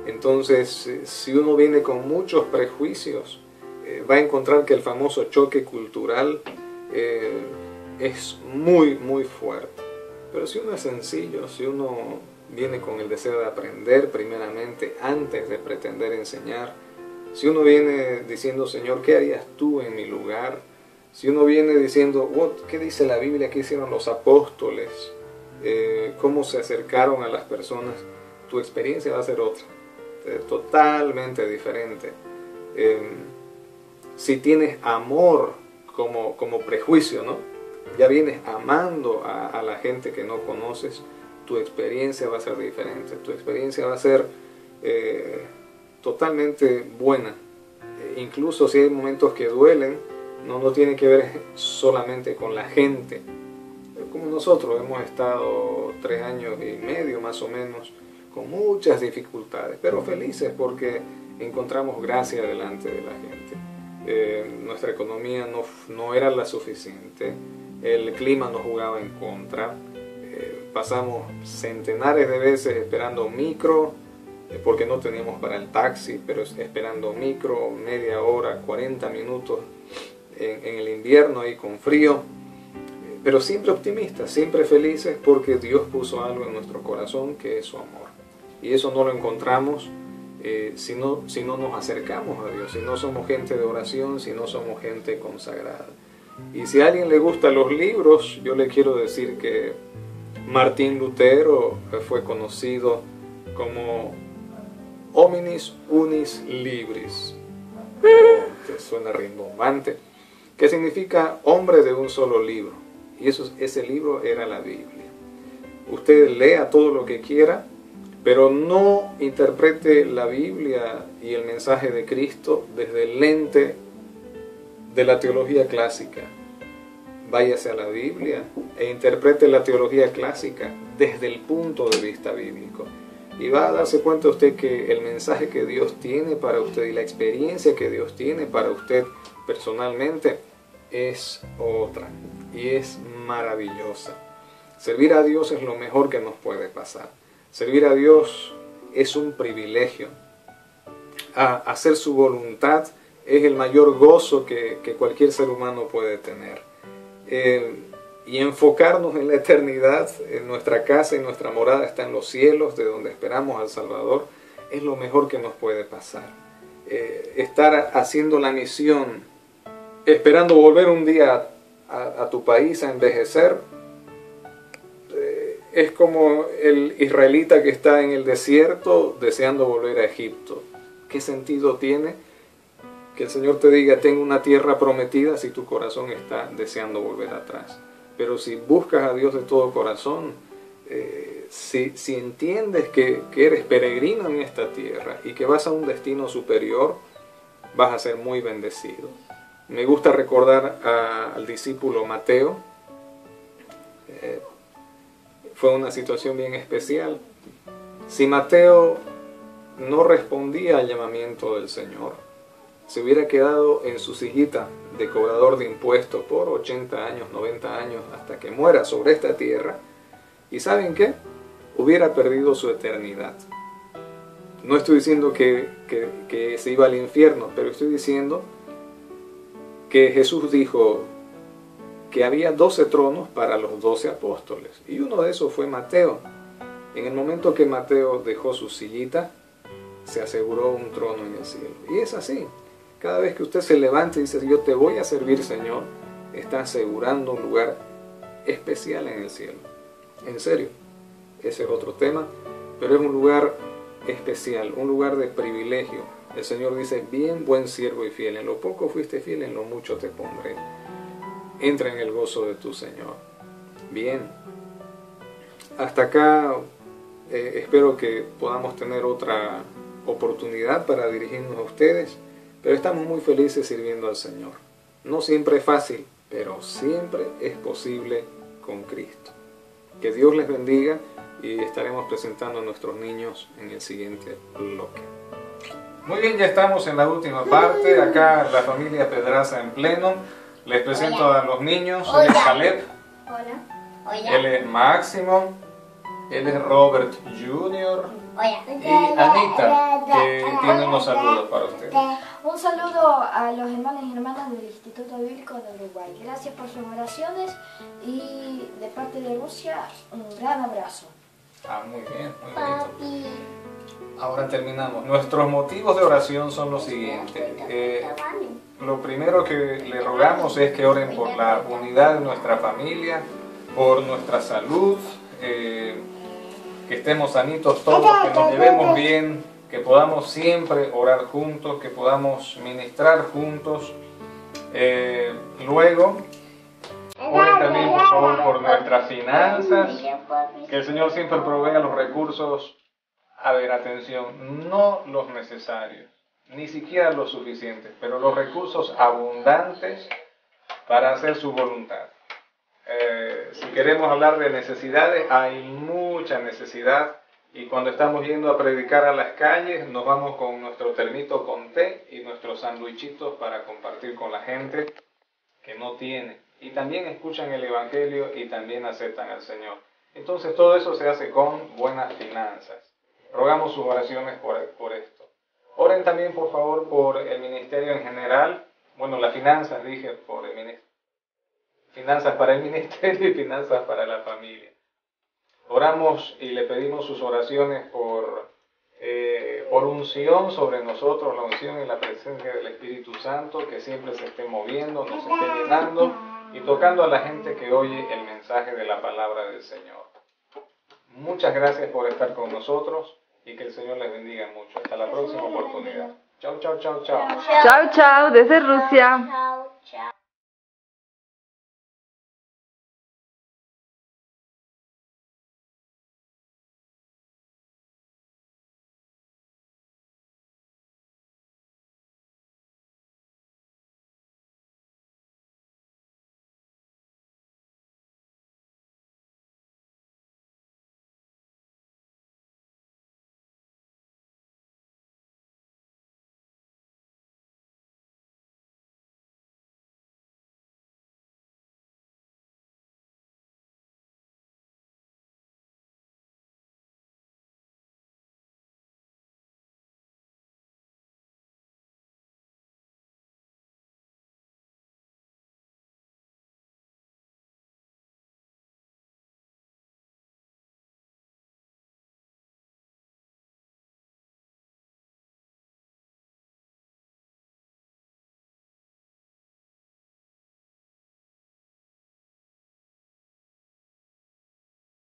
Entonces, si uno viene con muchos prejuicios, va a encontrar que el famoso choque cultural es muy, muy fuerte. Pero si uno es sencillo, si uno viene con el deseo de aprender primeramente antes de pretender enseñar, si uno viene diciendo, Señor, ¿qué harías tú en mi lugar? Si uno viene diciendo, ¿qué dice la Biblia? ¿Qué hicieron los apóstoles? ¿Cómo se acercaron a las personas? Tu experiencia va a ser otra, totalmente diferente. Si tienes amor como prejuicio, ¿no? Ya vienes amando a la gente que no conoces, tu experiencia va a ser diferente, tu experiencia va a ser totalmente buena. Incluso si hay momentos que duelen, no tiene que ver solamente con la gente. Como nosotros hemos estado 3 años y medio más o menos con muchas dificultades, pero felices porque encontramos gracia delante de la gente. Nuestra economía no era la suficiente, el clima nos jugaba en contra, pasamos centenares de veces esperando micro, porque no teníamos para el taxi, pero esperando micro, media hora, 40 minutos en el invierno ahí con frío, pero siempre optimistas, siempre felices porque Dios puso algo en nuestro corazón que es su amor. Y eso no lo encontramos si no nos acercamos a Dios, si no somos gente de oración, si no somos gente consagrada. Y si a alguien le gustan los libros, yo le quiero decir que Martín Lutero fue conocido como hominis unis libris, que suena rimbombante, que significa hombre de un solo libro, y ese libro era la Biblia. Usted lea todo lo que quiera, pero no interprete la Biblia y el mensaje de Cristo desde el lente de la teología clásica. Váyase a la Biblia e interprete la teología clásica desde el punto de vista bíblico. Y va a darse cuenta usted que el mensaje que Dios tiene para usted y la experiencia que Dios tiene para usted personalmente es otra y es maravillosa. Servir a Dios es lo mejor que nos puede pasar. Servir a Dios es un privilegio. Hacer su voluntad es el mayor gozo que cualquier ser humano puede tener. Y enfocarnos en la eternidad, en nuestra casa y nuestra morada está en los cielos, de donde esperamos al Salvador, es lo mejor que nos puede pasar. Estar haciendo la misión, esperando volver un día a tu país a envejecer, es como el israelita que está en el desierto deseando volver a Egipto. ¿Qué sentido tiene que el Señor te diga, tengo una tierra prometida, si tu corazón está deseando volver atrás? Pero si buscas a Dios de todo corazón, si entiendes que eres peregrino en esta tierra y que vas a un destino superior, vas a ser muy bendecido. Me gusta recordar al discípulo Mateo. Fue una situación bien especial. Si Mateo no respondía al llamamiento del Señor, se hubiera quedado en su sillita de cobrador de impuestos por 80 años, 90 años, hasta que muera sobre esta tierra. ¿Y saben qué? Hubiera perdido su eternidad. No estoy diciendo que se iba al infierno, pero estoy diciendo que Jesús dijo que había 12 tronos para los 12 apóstoles, y uno de esos fue Mateo. En el momento que Mateo dejó su sillita, se aseguró un trono en el cielo. Y es así. Cada vez que usted se levanta y dice, yo te voy a servir, Señor, está asegurando un lugar especial en el cielo. En serio, ese es otro tema, pero es un lugar especial, un lugar de privilegio. El Señor dice, bien, buen siervo y fiel, en lo poco fuiste fiel, en lo mucho te pondré. Entra en el gozo de tu Señor. Bien, hasta acá espero que podamos tener otra oportunidad para dirigirnos a ustedes, pero estamos muy felices sirviendo al Señor. No siempre es fácil, pero siempre es posible con Cristo. Que Dios les bendiga y estaremos presentando a nuestros niños en el siguiente bloque. Muy bien, ya estamos en la última parte. Acá la familia Pedraza en pleno. Les presento a los niños. Él es Caleb. Hola. Él es Máximo. Él es Robert Jr. Y Anita, que tiene unos saludos para ustedes. Un saludo a los hermanos y hermanas del Instituto Bíblico de Uruguay. Gracias por sus oraciones y de parte de Rusia, un gran abrazo. Muy bien, muy bonito. Ahora terminamos. Nuestros motivos de oración son los siguientes. Lo primero que le rogamos es que oren por la unidad de nuestra familia, por nuestra salud, que estemos sanitos todos, que nos llevemos bien, que podamos siempre orar juntos, que podamos ministrar juntos. Luego, oren también por favor por nuestras finanzas, que el Señor siempre provea los recursos, a ver, atención, no los necesarios, ni siquiera los suficientes, pero los recursos abundantes para hacer su voluntad. Si queremos hablar de necesidades, hay mucha necesidad, y cuando estamos yendo a predicar a las calles, nos vamos con nuestro termito con té y nuestros sandwichitos para compartir con la gente que no tiene, y también escuchan el Evangelio y también aceptan al Señor. Entonces todo eso se hace con buenas finanzas. Rogamos sus oraciones por esto. Oren también por favor por el ministerio en general. Bueno, las finanzas, dije, por el ministerio. Finanzas para el ministerio y finanzas para la familia. Oramos y le pedimos sus oraciones por unción sobre nosotros, la unción en la presencia del Espíritu Santo, que siempre se esté moviendo, nos esté llenando y tocando a la gente que oye el mensaje de la palabra del Señor. Muchas gracias por estar con nosotros y que el Señor les bendiga mucho. Hasta la próxima oportunidad. Chao, chao, chao, chao. Chao, chao, desde Rusia. Chao, chao.